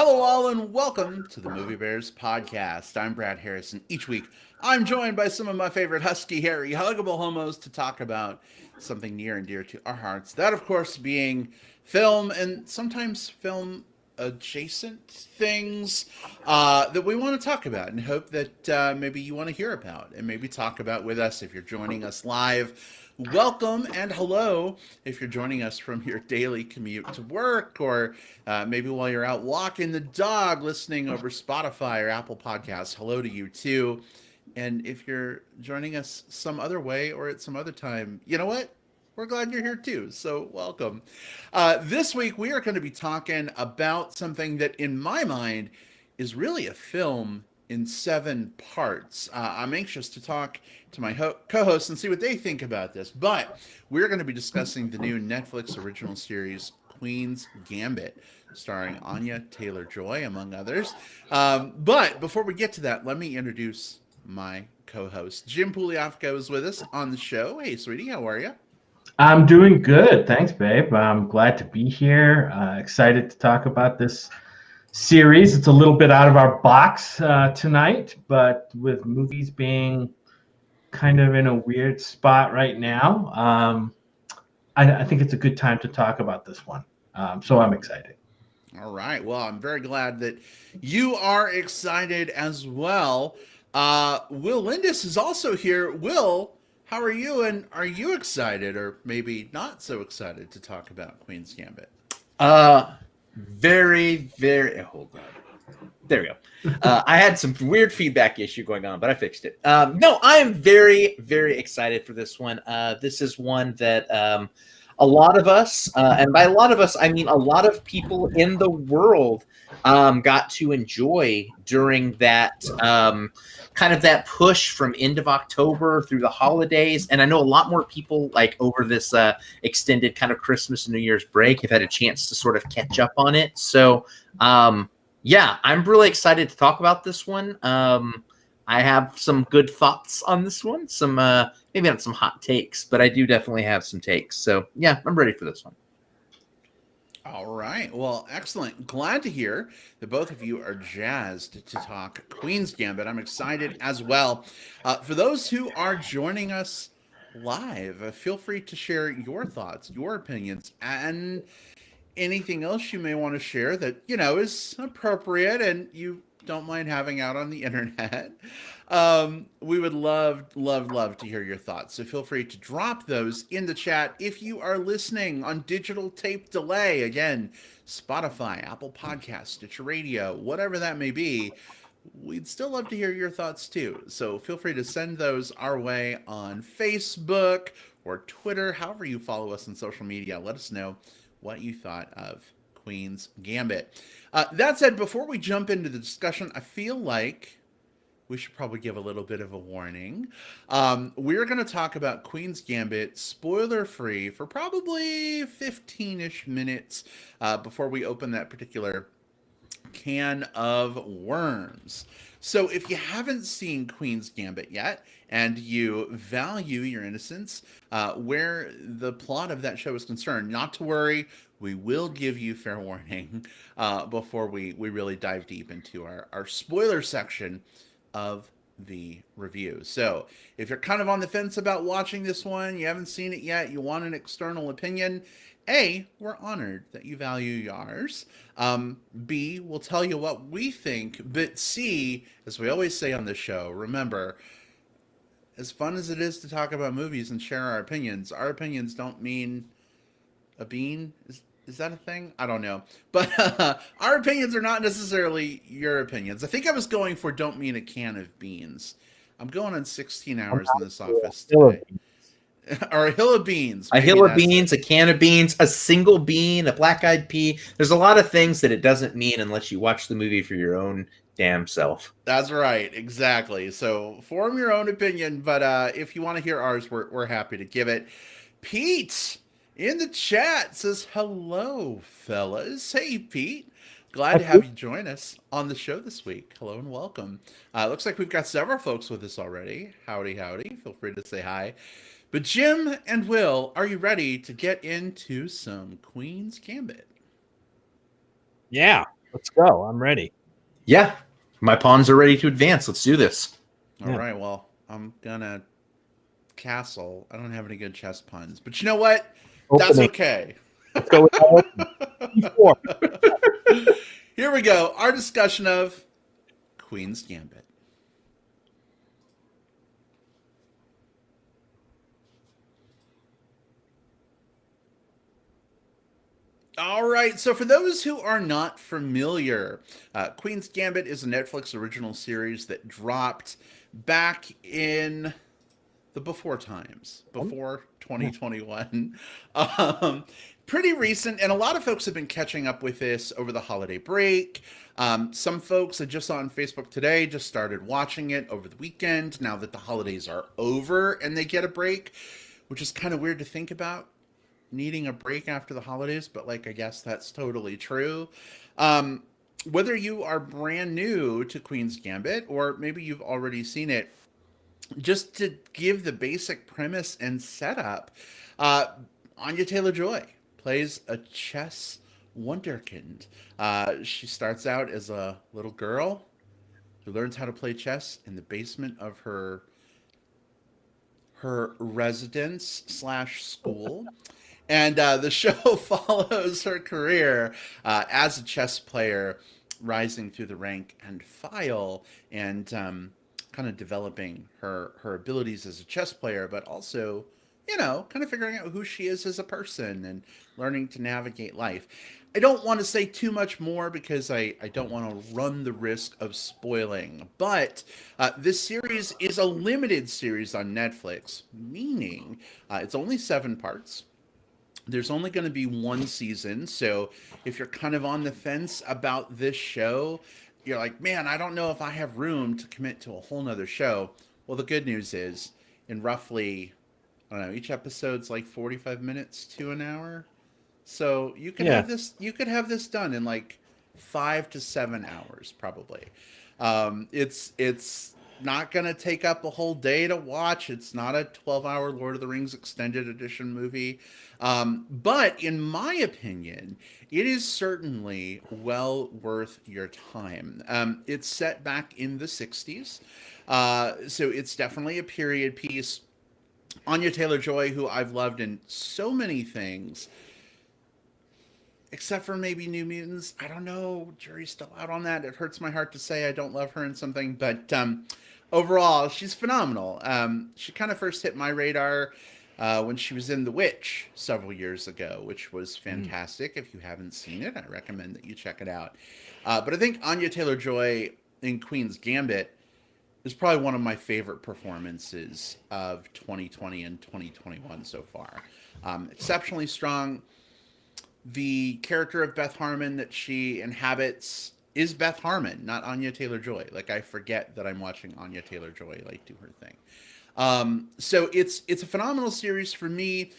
Hello, all, and welcome to the Movie Bears podcast. I'm Brad Harrison. Each week, I'm joined by some of my favorite husky, hairy, huggable homos to talk about something near and dear to our hearts. That, of course, being film and sometimes film adjacent things that we want to talk about and hope that maybe you want to hear about and maybe talk about with us if you're joining us live. Welcome and hello if you're joining us from your daily commute to work or maybe while you're out walking the dog listening over Spotify or Apple Podcasts. Hello to you too. And if you're joining us some other way or at some other time, you know what? We're glad you're here too. So welcome. This week we are going to be talking about something that in my mind is really a film in 7 parts. I'm anxious to talk to my co-hosts and see what they think about this. But we're going to be discussing the new Netflix original series, Queen's Gambit, starring Anya Taylor-Joy, among others. But before we get to that, let me introduce my co-host. Jim Pugliafco is with us on the show. Hey, sweetie, how are you? I'm doing good. Thanks, babe. I'm glad to be here. Excited to talk about this series. It's a little bit out of our box tonight, but with movies being kind of in a weird spot right now, I think it's a good time to talk about this one. So I'm excited. All right. Well, I'm very glad that you are excited as well. Will Lindis is also here. Will, how are you? And are you excited or maybe not so excited to talk about Queen's Gambit? Very. Hold on. There we go. I had some weird feedback issue going on, but I fixed it. No, I am very excited for this one. This is one that a lot of us, and by a lot of us, I mean a lot of people in the world, got to enjoy during that kind of that push from end of October through the holidays. And I know a lot more people, like over this extended kind of Christmas and New Year's break, have had a chance to sort of catch up on it. So yeah, I'm really excited to talk about this one. I have some good thoughts on this one, some maybe not some hot takes, but I do definitely have some takes. So yeah, I'm ready for this one. All right. Well, excellent. Glad to hear that both of you are jazzed to talk Queen's Gambit. I'm excited as well. For those who are joining us live, feel free to share your thoughts, your opinions, and anything else you may want to share that, you know, is appropriate and you don't mind having out on the internet. We would love to hear your thoughts. So feel free to drop those in the chat. If you are listening on digital tape delay, again, Spotify, Apple Podcasts, Stitcher Radio, whatever that may be, we'd still love to hear your thoughts too. So feel free to send those our way on Facebook or Twitter, however you follow us on social media. Let us know what you thought of Queen's Gambit. That said, before we jump into the discussion, I feel like we should probably give a little bit of a warning. We're going to talk about Queen's Gambit spoiler-free for probably 15-ish minutes before we open that particular can of worms. So if you haven't seen Queen's Gambit yet and you value your innocence where the plot of that show is concerned, not to worry, we will give you fair warning before we really dive deep into our spoiler section of the review. So if you're kind of on the fence about watching this one, you haven't seen it yet, you want an external opinion, A, we're honored that you value yours. B, we'll tell you what we think. But C, as we always say on this show, remember, as fun as it is to talk about movies and share our opinions don't mean a bean. Is that a thing? I don't know. But our opinions are not necessarily your opinions. I think I was going for don't mean a can of beans. I'm going on 16 hours in this office today. Or a hill of beans. A hill of beans, a can of beans, a single bean, a black-eyed pea. There's a lot of things that it doesn't mean unless you watch the movie for your own damn self. That's right. Exactly. So form your own opinion. But if you want to hear ours, we're happy to give it. Pete in the chat says, hello, fellas. Hey, Pete. Glad to have you join us on the show this week. Hello and welcome. Looks like we've got several folks with us already. Howdy. Feel free to say hi. But Jim and Will, are you ready to get into some Queen's Gambit? Yeah. Let's go. I'm ready. Yeah, my pawns are ready to advance. Let's do this. All right. Well, I'm gonna castle. I don't have any good chess puns, but you know what? That's Opening. okay. Let's go with E4. Here we go. Our discussion of Queen's Gambit. All right, so for those who are not familiar, Queen's Gambit is a Netflix original series that dropped back in the before times, before 2021. Pretty recent, and a lot of folks have been catching up with this over the holiday break. Some folks I just saw on Facebook today just started watching it over the weekend now that the holidays are over and they get a break, which is kind of weird to think about, needing a break after the holidays, but like I guess that's totally true. Whether you are brand new to Queen's Gambit or maybe you've already seen it, just to give the basic premise and setup, Anya Taylor-Joy plays a chess wonderkind. She starts out as a little girl who learns how to play chess in the basement of her residence / school. And the show follows her career as a chess player, rising through the rank and file, and kind of developing her abilities as a chess player, but also, you know, kind of figuring out who she is as a person and learning to navigate life. I don't want to say too much more because I don't want to run the risk of spoiling, but this series is a limited series on Netflix, meaning it's only 7 parts. There's only going to be 1 season, so if you're kind of on the fence about this show, you're like, man, I don't know if I have room to commit to a whole nother show. Well, the good news is, in roughly, I don't know, each episode's like 45 minutes to an hour. So you can have this, you could have this done in like 5 to 7 hours, probably. It's not going to take up a whole day to watch. It's not a 12-hour Lord of the Rings extended edition movie. But in my opinion, it is certainly well worth your time. It's set back in the 60s. So it's definitely a period piece. Anya Taylor-Joy, who I've loved in so many things, except for maybe New Mutants. I don't know. Jury's still out on that. It hurts my heart to say I don't love her in something, but overall, she's phenomenal. She kind of first hit my radar when she was in The Witch several years ago, which was fantastic. If you haven't seen it, I recommend that you check it out. But I think Anya Taylor-Joy in Queen's Gambit is probably one of my favorite performances of 2020 and 2021 so far. Exceptionally strong. The character of Beth Harmon that she inhabits is Beth Harmon, not Anya Taylor-Joy. Like, I forget that I'm watching Anya Taylor-Joy like do her thing. So it's a phenomenal series for me.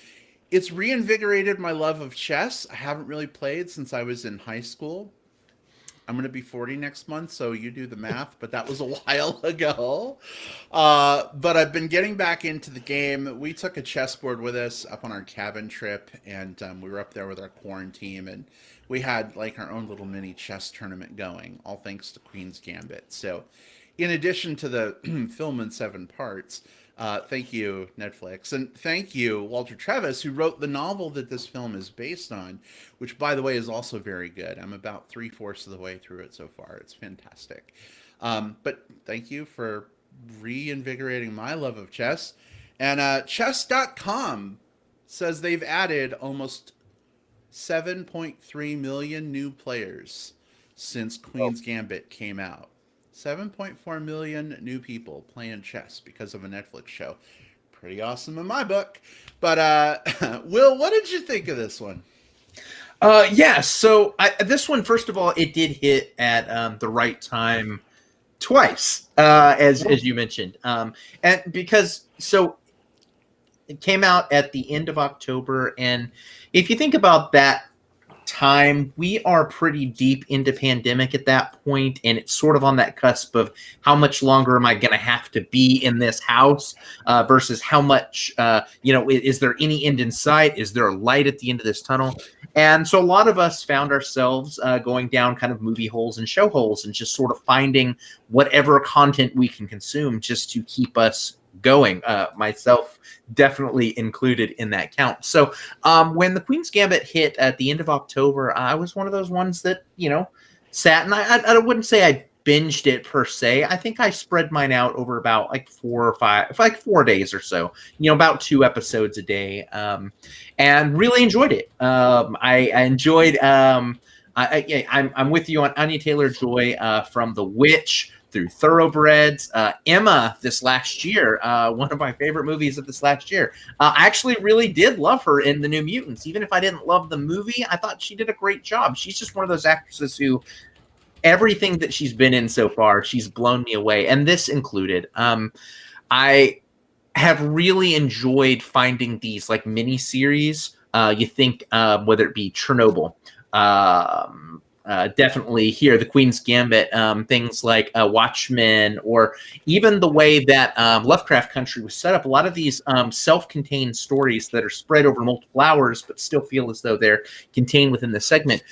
It's reinvigorated my love of chess. I haven't really played since I was in high school. I'm going to be 40 next month, so you do the math, but that was a while ago. But I've been getting back into the game. We took a chessboard with us up on our cabin trip, and we were up there with our quarantine, and we had like our own little mini chess tournament going, all thanks to Queen's Gambit. So in addition to the film in 7 parts, thank you, Netflix. And thank you, Walter Travis, who wrote the novel that this film is based on, which, by the way, is also very good. I'm about 3/4 of the way through it so far. It's fantastic. But thank you for reinvigorating my love of chess. And chess.com says they've added almost 7.3 million new players since Queen's Gambit came out. 7.4 million new people playing chess because of a Netflix show. Pretty awesome in my book. But Will, what did you think of this one? Yeah, so this one, first of all, it did hit at the right time twice, as you mentioned. And because, so it came out at the end of October, and if you think about that time, we are pretty deep into pandemic at that point, and it's sort of on that cusp of how much longer am I going to have to be in this house versus how much, is there any end in sight? Is there a light at the end of this tunnel? And so a lot of us found ourselves going down kind of movie holes and show holes and just sort of finding whatever content we can consume just to keep us going. Myself definitely included in that count. So when the Queen's Gambit hit at the end of October, I was one of those ones that, sat, and I wouldn't say I binged it per se. I think I spread mine out over about like 4 days or so, about 2 episodes a day, and really enjoyed it. I enjoyed, I'm with you on Anya Taylor-Joy, from The Witch through Thoroughbreds, Emma this last year, one of my favorite movies of this last year. I actually really did love her in The New Mutants. Even if I didn't love the movie, I thought she did a great job. She's just one of those actresses who everything that she's been in so far, she's blown me away, and this included. I have really enjoyed finding these like mini series. You think whether it be Chernobyl, definitely here, The Queen's Gambit, things like Watchmen, or even the way that Lovecraft Country was set up. A lot of these self-contained stories that are spread over multiple hours, but still feel as though they're contained within the segment.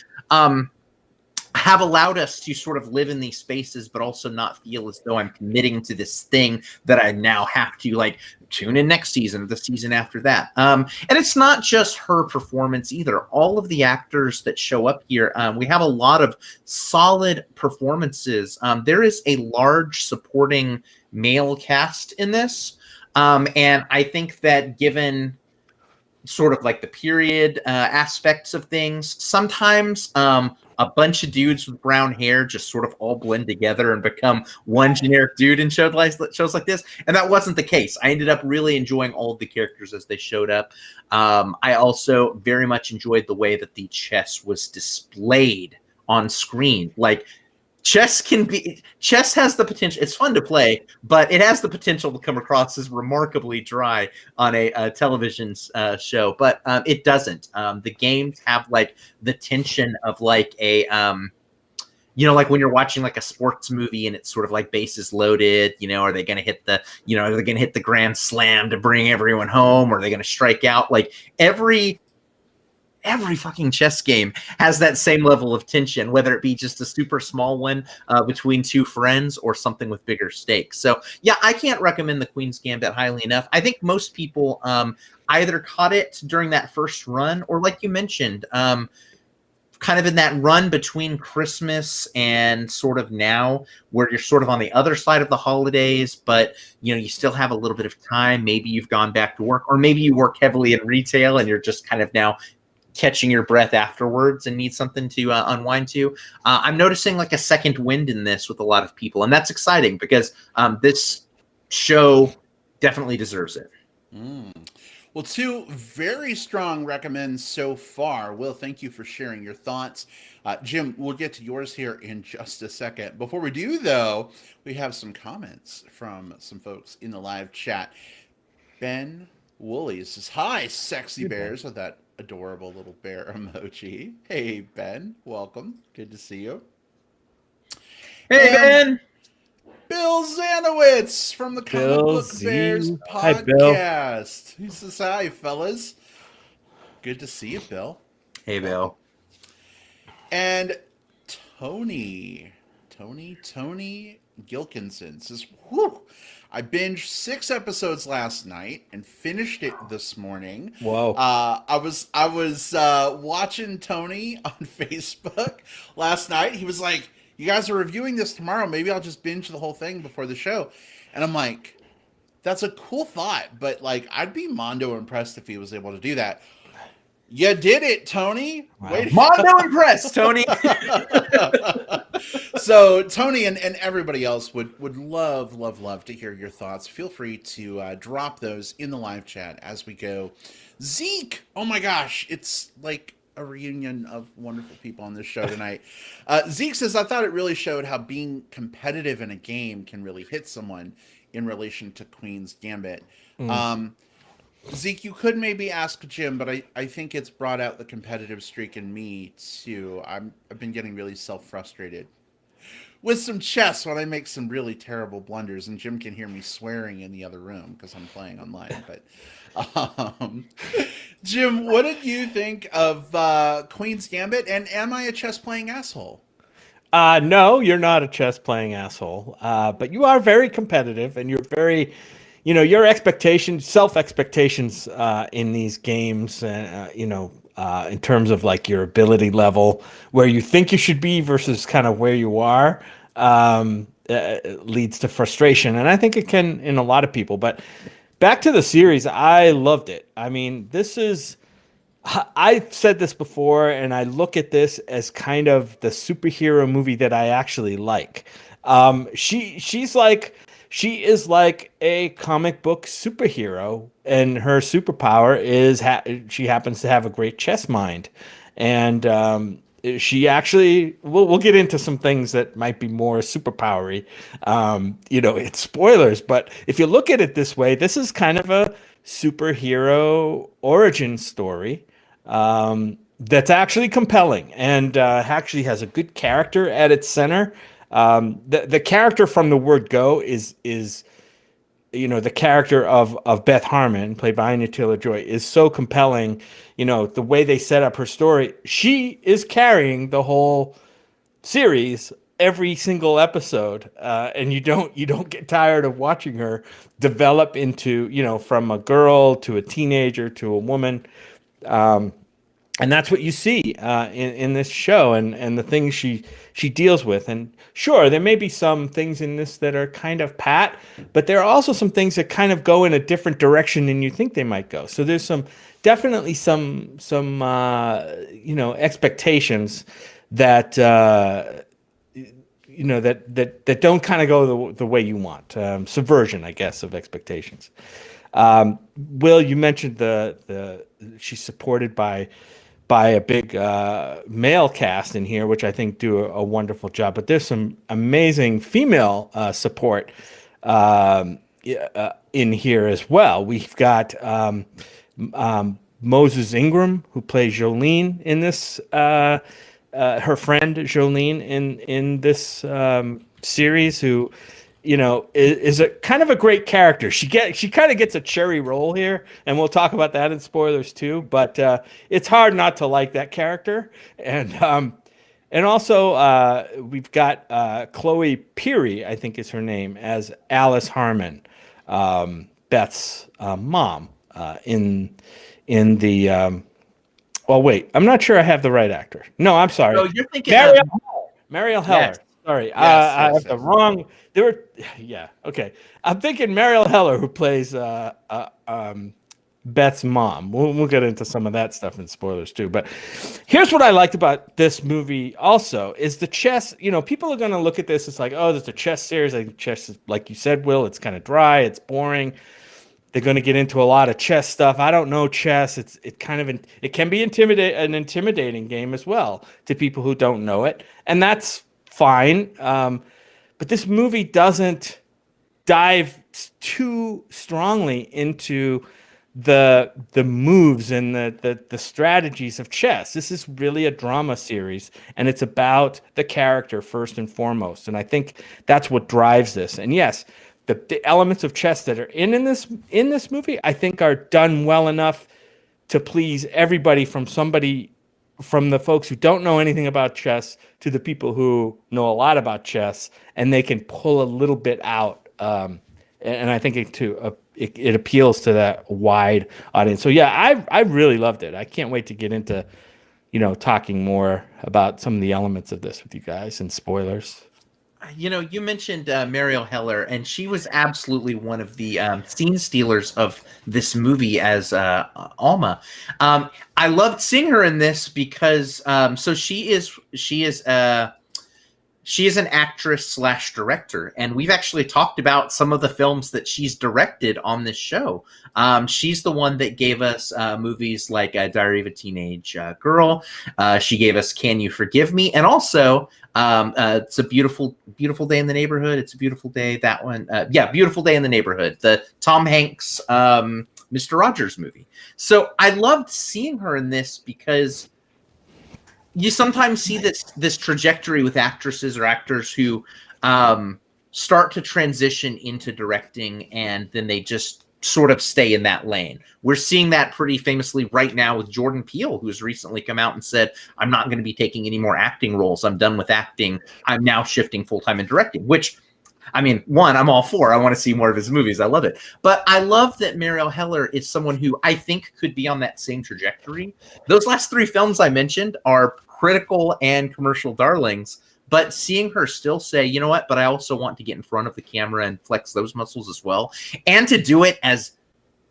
Have allowed us to sort of live in these spaces, but also not feel as though I'm committing to this thing that I now have to like tune in next season or the season after that. And it's not just her performance either. All of the actors that show up here, we have a lot of solid performances. There is a large supporting male cast in this. And I think that given sort of like the period aspects of things, sometimes a bunch of dudes with brown hair just sort of all blend together and become one generic dude in shows like this. And that wasn't the case. I ended up really enjoying all of the characters as they showed up. I also very much enjoyed the way that the chess was displayed on screen. Like, chess has the potential. It's fun to play, but it has the potential to come across as remarkably dry on a television show. But it doesn't. The games have like the tension of like a like when you're watching like a sports movie and it's sort of like bases loaded. Are they going to hit the are they going to hit the grand slam to bring everyone home? Or are they going to strike out? Like every fucking chess game has that same level of tension, whether it be just a super small one between two friends or something with bigger stakes. So yeah, I can't recommend the Queen's Gambit highly enough. I think most people either caught it during that first run, or like you mentioned, kind of in that run between Christmas and sort of now, where you're sort of on the other side of the holidays, but you still have a little bit of time. Maybe you've gone back to work, or maybe you work heavily in retail and you're just kind of now catching your breath afterwards and need something to unwind to. I'm noticing like a second wind in this with a lot of people, and that's exciting because this show definitely deserves it. Well, 2 very strong recommends so far. Will, thank you for sharing your thoughts. Jim, we'll get to yours here in just a second. Before we do, though, we have some comments from some folks in the live chat. Ben Woolley says, "Hi, sexy bears," with that adorable little bear emoji. Hey, Ben, welcome. Good to see you. Hey, Ben! Bill Zanowitz from the Comic Book Bears podcast. He says, "Hi, fellas. Good to see you, Bill." Hey, Bill. And Tony Gilkinson says, "Whew, I binged 6 episodes last night and finished it this morning." Whoa. I was watching Tony on Facebook last night. He was like, "You guys are reviewing this tomorrow. Maybe I'll just binge the whole thing before the show." And I'm like, that's a cool thought, but like, I'd be mondo impressed if he was able to do that. You did it, Tony. Wow. Mondo impressed, Tony. So Tony and everybody else would love to hear your thoughts. Feel free to drop those in the live chat as we go. Zeke, oh my gosh, it's like a reunion of wonderful people on this show tonight. Zeke says, "I thought it really showed how being competitive in a game can really hit someone in relation to Queen's Gambit." Zeke, you could maybe ask Jim, but I think it's brought out the competitive streak in me too. I've been getting really self-frustrated with some chess when I make some really terrible blunders, and Jim can hear me swearing in the other room because I'm playing online. But Jim, what did you think of Queen's Gambit? And am I a chess playing asshole? No, you're not a chess playing asshole, but you are very competitive, and you're very, your expectations, self expectations in these games, in terms of like your ability level, where you think you should be versus kind of where you are, leads to frustration, and I think it can in a lot of people. But back to the series, I loved it. I mean, I've said this before, and I look at this as kind of the superhero movie that I actually like. She is like a comic book superhero, and her superpower is she happens to have a great chess mind, and she actually we'll get into some things that might be more superpowery, it's spoilers, but if you look at it this way, this is kind of a superhero origin story that's actually compelling and actually has a good character at its center. The character from the word go is the character of Beth Harmon, played by Anya Taylor-Joy, is so compelling. The way they set up her story, she is carrying the whole series every single episode, and you don't get tired of watching her develop into from a girl to a teenager to a woman. And that's what you see in this show, and the things she deals with. And sure, there may be some things in this that are kind of pat, but there are also some things that kind of go in a different direction than you think they might go. So there's definitely some expectations that that don't kind of go the way you want. Subversion, I guess, of expectations. Will, you mentioned she's supported by a big male cast in here, which I think do a wonderful job. But there's some amazing female support in here as well. We've got Moses Ingram, who plays Jolene in this, her friend Jolene in this series, who is a kind of a great character. She kind of gets a cherry roll here, and we'll talk about that in spoilers too. But it's hard not to like that character, and also we've got Chloe Peary, I think is her name, as Alice Harmon, Beth's mom in the. Well, wait, I'm not sure I have the right actor. No, I'm sorry. No, you're thinking Mariel Heller. Yes. Sorry, I have the wrong. Okay. I'm thinking Mariel Heller, who plays Beth's mom. We'll get into some of that stuff in spoilers too. But here's what I liked about this movie also is the chess. People are going to look at this. It's like, oh, there's a chess series. I think chess is, like you said, Will, it's kind of dry. It's boring. They're going to get into a lot of chess stuff. I don't know chess. It can be an intimidating game as well to people who don't know it, and that's fine. But this movie doesn't dive too strongly into the moves and the strategies of chess. This is really a drama series, and it's about the character first and foremost. And I think that's what drives this. And yes, the elements of chess that are in this movie, I think, are done well enough to please everybody, from the folks who don't know anything about chess to the people who know a lot about chess, and they can pull a little bit out. And I think it appeals to that wide audience. So yeah, I really loved it. I can't wait to get into, talking more about some of the elements of this with you guys and spoilers. You mentioned Mariel Heller, and she was absolutely one of the scene stealers of this movie as Alma. I loved seeing her in this because so she is an actress / director, and we've actually talked about some of the films that she's directed on this show. She's the one that gave us movies like Diary of a Teenage Girl. She gave us Can You Forgive Me? And also It's a beautiful day in the neighborhood. It's a beautiful day. That one. Beautiful Day in the Neighborhood. The Tom Hanks, Mr. Rogers movie. So I loved seeing her in this because you sometimes see this trajectory with actresses or actors who start to transition into directing, and then they just sort of stay in that lane. We're seeing that pretty famously right now with Jordan Peele, who's recently come out and said, I'm not going to be taking any more acting roles. I'm done with acting. I'm now shifting full-time in directing, which, I mean, one, I'm all for. I want to see more of his movies. I love it. But I love that Marielle Heller is someone who I think could be on that same trajectory. Those last 3 films I mentioned are critical and commercial darlings, but seeing her still say, you know what, but I also want to get in front of the camera and flex those muscles as well, and to do it as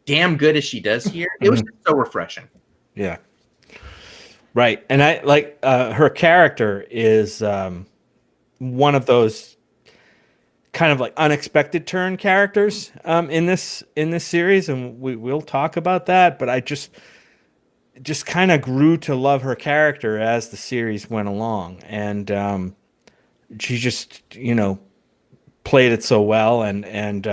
damn good as she does here, it was just so refreshing. Yeah. Right. And I like her character is one of those kind of like unexpected turn characters in this series, and we'll talk about that, but I just kind of grew to love her character as the series went along, and she just, you know, played it so well, and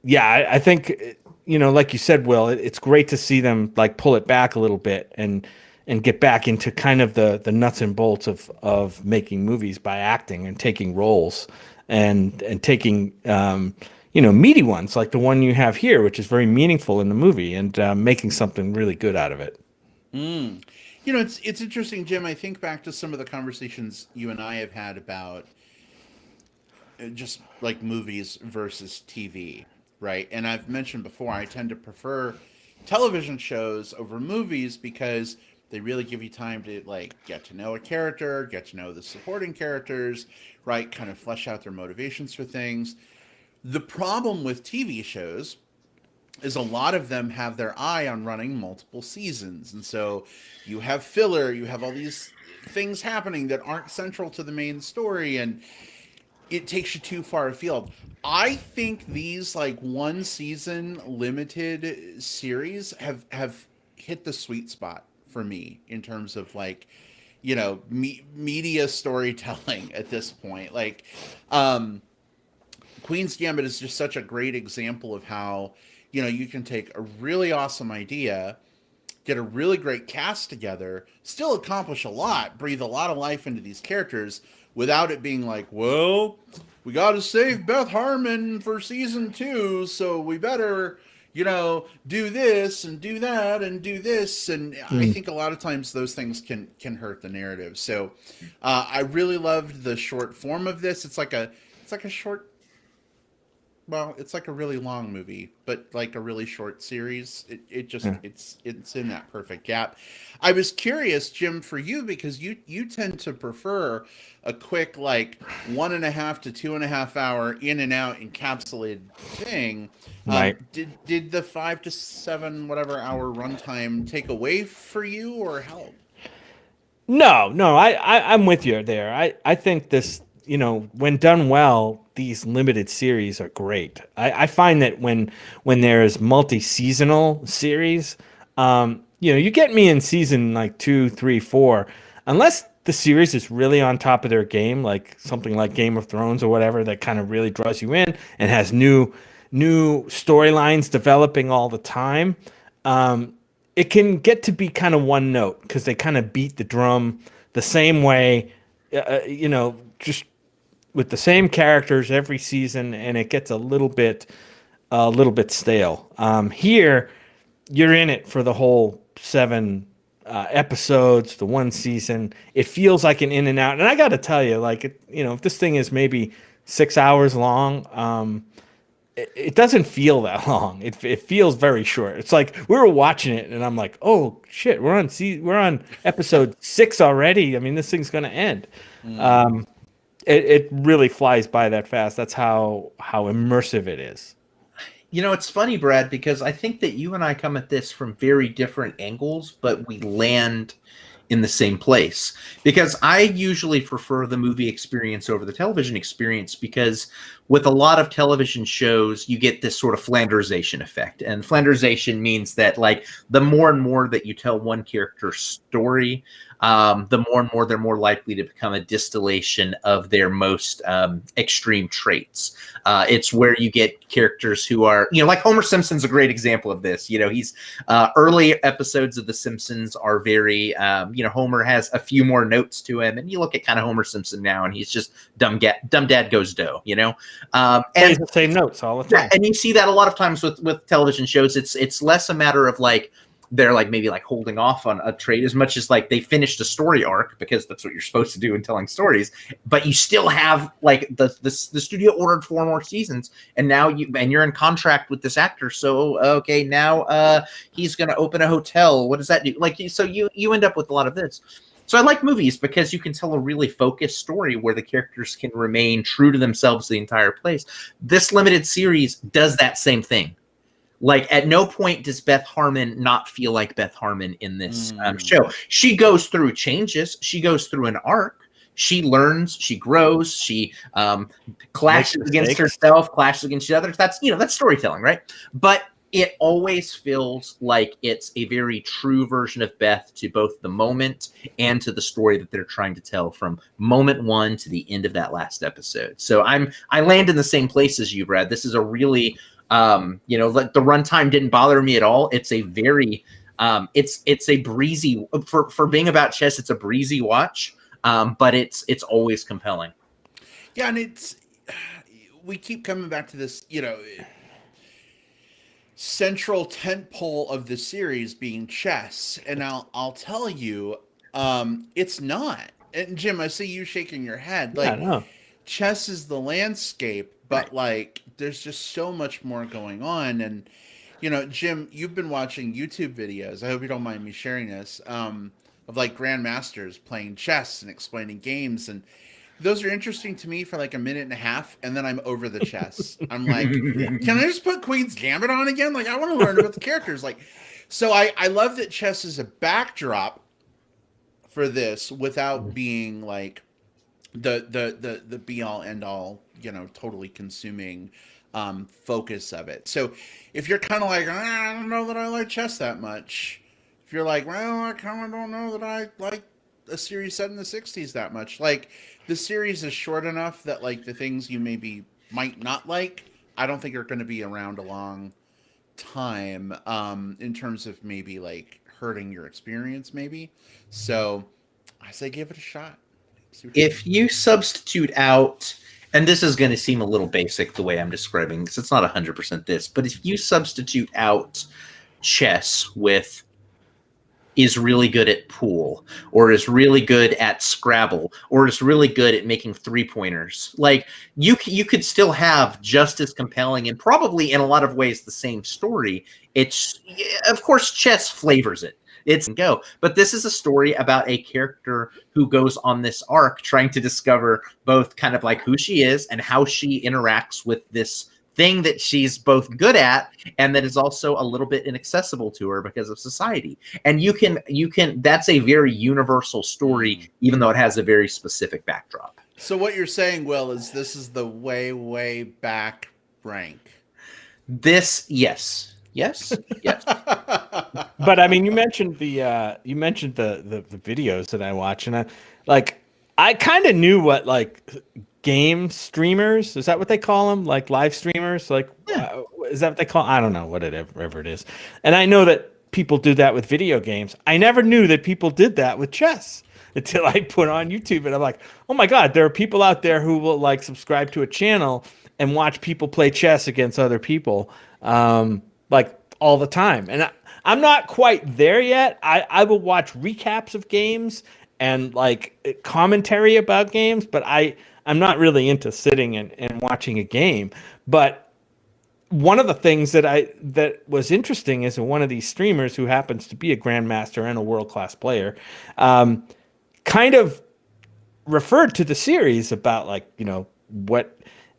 yeah, I think, you know, like you said, Will, it's great to see them like pull it back a little bit and get back into kind of the nuts and bolts of making movies by acting and taking roles and taking you know, meaty ones like the one you have here, which is very meaningful in the movie, and making something really good out of it. You know, it's interesting, Jim. I think back to some of the conversations you and I have had about just like movies versus TV, right? And I've mentioned before, I tend to prefer television shows over movies because they really give you time to like get to know a character, get to know the supporting characters, right? Kind of flesh out their motivations for things. The problem with TV shows is a lot of them have their eye on running multiple seasons. And so you have filler, you have all these things happening that aren't central to the main story, and it takes you too far afield. I think these like 1 season limited series have hit the sweet spot for me in terms of like, you know, media storytelling at this point. Like, Queen's Gambit is just such a great example of how, you know, you can take a really awesome idea, get a really great cast together, still accomplish a lot, breathe a lot of life into these characters without it being like, well, we got to save Beth Harmon for season 2, so we better, you know, do this and do that and do this. And I think a lot of times those things can hurt the narrative. So I really loved the short form of this. It's like a short, well, it's like a really long movie, but like a really short series. It just it's in that perfect gap. I was curious, Jim, for you, because you tend to prefer a quick like 1.5 to 2.5 hour in and out encapsulated thing. Right. Did the 5 to 7 whatever hour runtime take away for you or help? No, I'm with you there. I think this, you know, when done well, these limited series are great. I find that when there's multi-seasonal series, you know, you get me in season like 2, 3, 4, unless the series is really on top of their game, like something like Game of Thrones or whatever, that kind of really draws you in and has new storylines developing all the time. It can get to be kind of one note because they kind of beat the drum the same way, you know, just with the same characters every season, and it gets a little bit stale. Here, you're in it for the whole 7 episodes, the 1 season. It feels like an in and out. And I got to tell you, like, you know, if this thing is maybe 6 hours long, it doesn't feel that long. It feels very short. It's like we were watching it, and I'm like, oh shit, we're on episode 6 already. I mean, this thing's gonna end. It really flies by that fast. That's how immersive it is. You know, it's funny, Brad, because I think that you and I come at this from very different angles, but we land in the same place. Because I usually prefer the movie experience over the television experience, because with a lot of television shows, you get this sort of Flandersation effect. And Flandersation means that, like, the more and more that you tell one character's story, the more and more they're more likely to become a distillation of their most extreme traits. It's where you get characters who are, like Homer Simpson's a great example of this. He's early episodes of The Simpsons are very, Homer has a few more notes to him, and you look at kind of Homer Simpson now, and he's just dumb dad goes dough, and the same notes all the time. Yeah, and you see that a lot of times with television shows. It's less a matter of like they're like maybe like holding off on a trait as much as like they finished a story arc, because that's what you're supposed to do in telling stories. But you still have like the studio ordered 4 more seasons, and now you're in contract with this actor. So okay, now he's going to open a hotel. What does that do? Like, so you end up with a lot of this. So I like movies because you can tell a really focused story where the characters can remain true to themselves the entire place. This limited series does that same thing. Like, at no point does Beth Harmon not feel like Beth Harmon in this show. She goes through changes. She goes through an arc. She learns. She grows. She clashes against herself, clashes against others. That's storytelling, right? But it always feels like it's a very true version of Beth to both the moment and to the story that they're trying to tell from moment 1 to the end of that last episode. So I land in the same place as you, Brad. This is a really like the runtime didn't bother me at all. It's a very it's a breezy for being about chess. It's a breezy watch, but it's always compelling. Yeah, and we keep coming back to this, central tentpole of the series being chess, and I'll tell you, it's not. And Jim, I see you shaking your head. Like, no. Chess is the landscape, but like there's just so much more going on. And Jim, you've been watching YouTube videos, I hope you don't mind me sharing this, of like grandmasters playing chess and explaining games, and those are interesting to me for like a minute and a half, and then I'm over the chess. I'm like, can I just put Queen's Gambit on again? Like, I want to learn about the characters. Like, so I love that chess is a backdrop for this without being like the be all end all, totally consuming focus of it. So if you're kind of like, I don't know that I like chess that much. If you're like, well, I kind of don't know that I like a series set in the 60s that much. Like, the series is short enough that like the things you might not like, I don't think are going to be around a long time in terms of maybe like hurting your experience maybe. So I say give it a shot. If you substitute out, and this is going to seem a little basic the way I'm describing because it's not 100% this, but if you substitute out chess with is really good at pool, or is really good at Scrabble, or is really good at making 3-pointers, like you could still have just as compelling and probably in a lot of ways the same story. It's, of course, chess flavors it. It's go. But this is a story about a character who goes on this arc trying to discover both kind of like who she is and how she interacts with this thing that she's both good at and that is also a little bit inaccessible to her because of society. And you can that's a very universal story, even though it has a very specific backdrop. So what you're saying, Will, is this is the way back rank. This, yes. But I mean, you mentioned the videos that I watch, and I kind of knew what like game streamers, is that what they call them? Like live streamers? Like, yeah. Is that what they call? I don't know, whatever it is. And I know that people do that with video games. I never knew that people did that with chess until I put on YouTube, and I'm like, oh my God, there are people out there who will like subscribe to a channel and watch people play chess against other people, like all the time. And I'm not quite there yet. I will watch recaps of games and like commentary about games, but I'm not really into sitting and watching a game. But one of the things that was interesting is one of these streamers who happens to be a grandmaster and a world-class player, kind of referred to the series about like, what,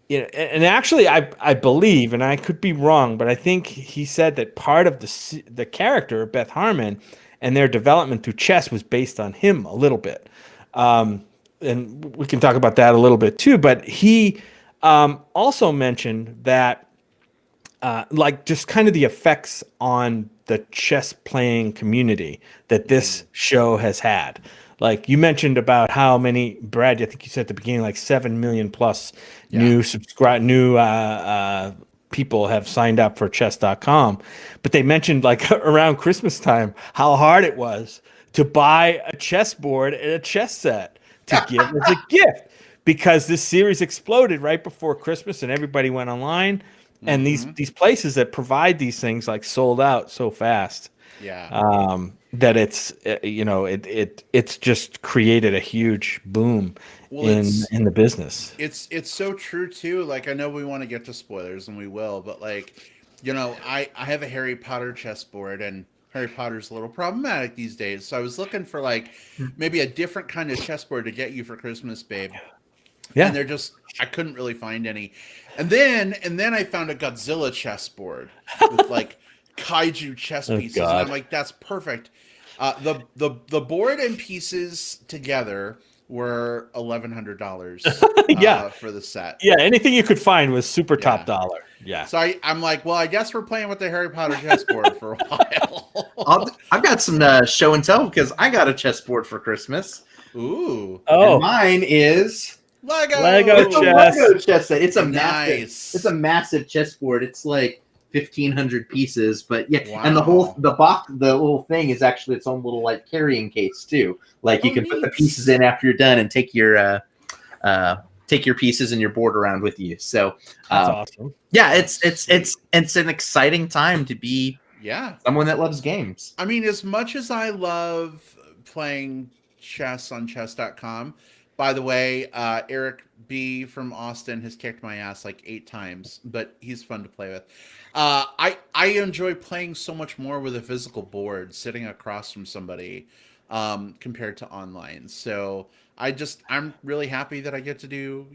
and actually I believe, and I could be wrong, but I think he said that part of the character of Beth Harmon and their development through chess was based on him a little bit. And we can talk about that a little bit too, but he also mentioned that like just kind of the effects on the chess playing community that this show has had. like you mentioned about how many, Brad, I think you said at the beginning, like 7 million plus new people have signed up for chess.com. But they mentioned like around Christmas time how hard it was to buy a chessboard and a chess set to give as a gift, because this series exploded right before Christmas and everybody went online. And these places that provide these things like sold out so fast. Yeah. That it's just created a huge boom in the business. It's so true too. Like, I know we want to get to spoilers, and we will, but like, I have a Harry Potter chessboard, and Harry Potter's a little problematic these days. So I was looking for like maybe a different kind of chessboard to get you for Christmas, babe. Yeah. And I couldn't really find any. And then I found a Godzilla chessboard with like kaiju chess pieces. And I'm like, that's perfect. The board and pieces together were $1,100 for the set. Yeah, anything you could find was super top dollar. Yeah. So I'm like, well, I guess we're playing with the Harry Potter chessboard for a while. I've got some show and tell, because I got a chessboard for Christmas. Ooh. Oh. And mine is Lego chess set. It's a nice. It's a massive chessboard. It's like 1,500 pieces, but yeah, wow. And the little thing is actually its own little like carrying case too. Like you can put the pieces in after you're done and take your pieces and your board around with you. So that's awesome. Yeah, it's an exciting time to be someone that loves games. I mean, as much as I love playing chess on chess.com, by the way, Eric B from Austin has kicked my ass like 8 times, but he's fun to play with. I enjoy playing so much more with a physical board sitting across from somebody compared to online. So I'm really happy that I get to do,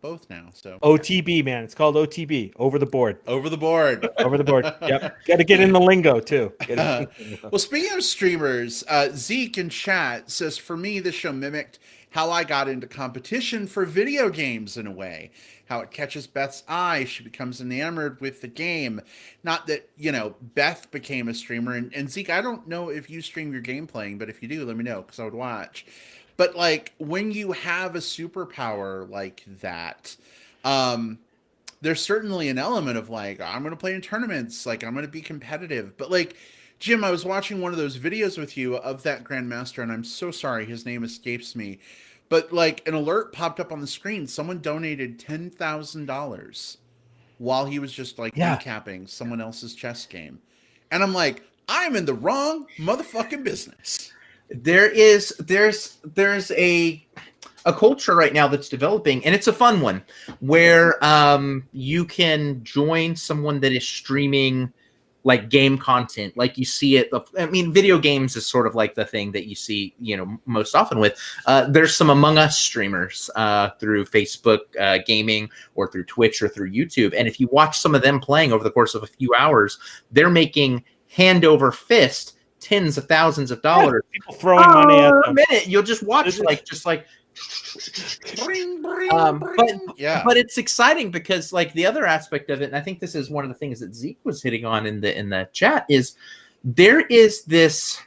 both now. So OTB, man. It's called OTB, over the board. Over the board. Over the board. Yep. Got to get in the lingo too. Well, speaking of streamers, Zeke in chat says, for me, this show mimicked how I got into competition for video games in a way. How it catches Beth's eye. She becomes enamored with the game. Not that, Beth became a streamer. And Zeke, I don't know if you stream your game playing, but if you do, let me know, because I would watch. But like, when you have a superpower like that, there's certainly an element of like, I'm going to play in tournaments. Like, I'm going to be competitive. But like, Jim, I was watching one of those videos with you of that Grandmaster, and I'm so sorry, his name escapes me. But like, an alert popped up on the screen. Someone donated $10,000 while he was just like recapping someone else's chess game. And I'm like, I'm in the wrong motherfucking business. There's a culture right now that's developing, and it's a fun one, where you can join someone that is streaming like game content, like you see it. I mean, video games is sort of like the thing that you see, most often with. There's some Among Us streamers through Facebook gaming, or through Twitch, or through YouTube. And if you watch some of them playing over the course of a few hours, they're making hand over fist tens of thousands of dollars. People throwing money at them. A minute, you'll just watch but it's exciting because like the other aspect of it, and I think this is one of the things that Zeke was hitting on in the chat, is there is this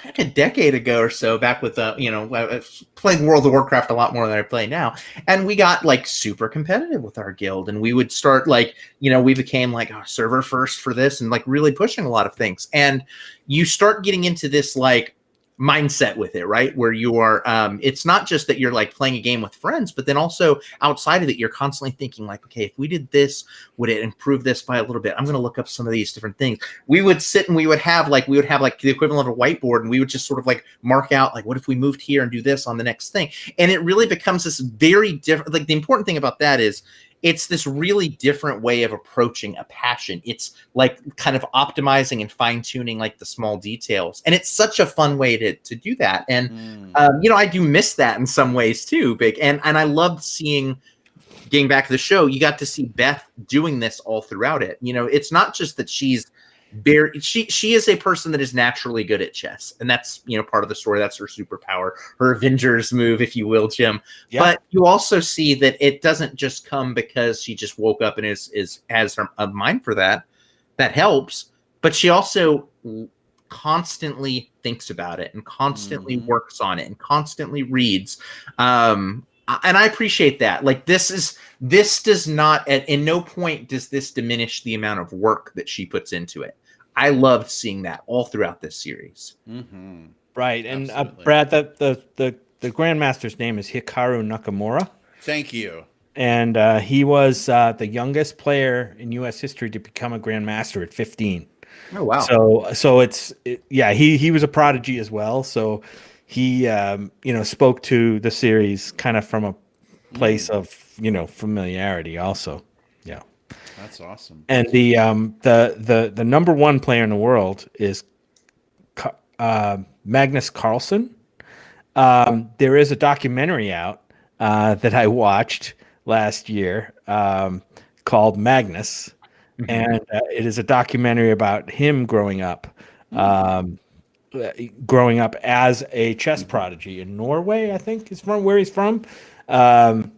like a decade ago or so, back with I was playing World of Warcraft a lot more than I play now, and we got like super competitive with our guild, and we would start like we became like server first for this, and like really pushing a lot of things, and you start getting into this like mindset with it, right? Where you are, it's not just that you're like playing a game with friends, but then also outside of it, you're constantly thinking like, okay, if we did this, would it improve this by a little bit? I'm going to look up some of these different things. We would sit and we would have like the equivalent of a whiteboard, and we would just sort of like mark out like, what if we moved here and do this on the next thing? And it really becomes this very different, like the important thing about that is it's this really different way of approaching a passion. It's like kind of optimizing and fine tuning like the small details. And it's such a fun way to do that. And, I do miss that in some ways too, Big. And I loved seeing, getting back to the show, you got to see Beth doing this all throughout it. It's not just that she's she is a person that is naturally good at chess, and that's part of the story. That's her superpower, her Avengers move, if you will, Jim. Yeah. But you also see that it doesn't just come because she just woke up and has a mind for that. That helps, but she also constantly thinks about it and constantly works on it and constantly reads. And I appreciate that. Like this does not, in no point does this diminish the amount of work that she puts into it. I loved seeing that all throughout this series. Right. And Absolutely. Brad, the Grandmaster's name is Hikaru Nakamura. Thank you. And he was the youngest player in U.S. history to become a Grandmaster at 15. Oh, wow. So he was a prodigy as well. So he spoke to the series kind of from a place of familiarity also. Yeah, That's awesome. and the number one player in the world is Magnus Carlsen. There is a documentary out that I watched last year called Magnus. And it is a documentary about him growing up as a chess prodigy in Norway, I think is from where he's from, and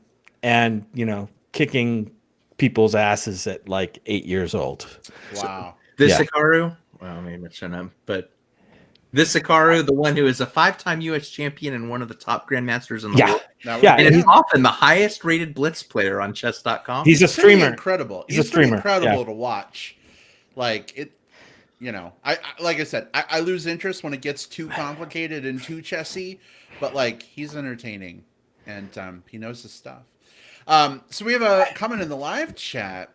kicking people's asses at like 8 years old. Wow. This Hikaru, well, maybe I shouldn't have, but this Hikaru, the one who is a 5-time U.S. champion and one of the top grandmasters in the world. And he's often the highest rated blitz player on chess.com. He's a streamer. Incredible. He's a streamer. Incredible to watch. Like it, I like I said, I lose interest when it gets too complicated and too chessy, but like he's entertaining and he knows his stuff. So we have a comment in the live chat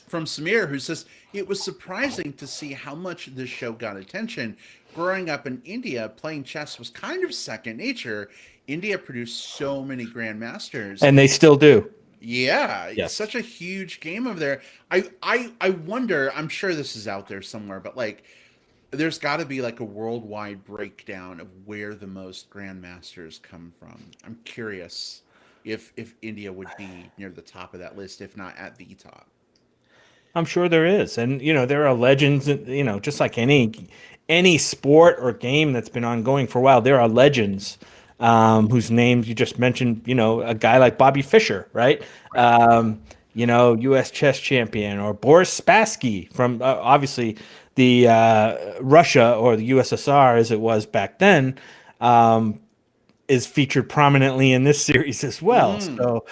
from Samir who says it was surprising to see how much this show got attention. Growing up in India, playing chess was kind of second nature. India produced so many grandmasters, and they still do. Yeah, yes. Such a huge game over there. I wonder. I'm sure this is out there somewhere, but like, there's got to be like a worldwide breakdown of where the most grandmasters come from. I'm curious if India would be near the top of that list, if not at the top. I'm sure there is, and there are legends. Just like any sport or game that's been ongoing for a while, there are legends whose names you just mentioned. A guy like Bobby Fischer, right? U.S. chess champion, or Boris Spassky from obviously the Russia or the USSR as it was back then, is featured prominently in this series as well. So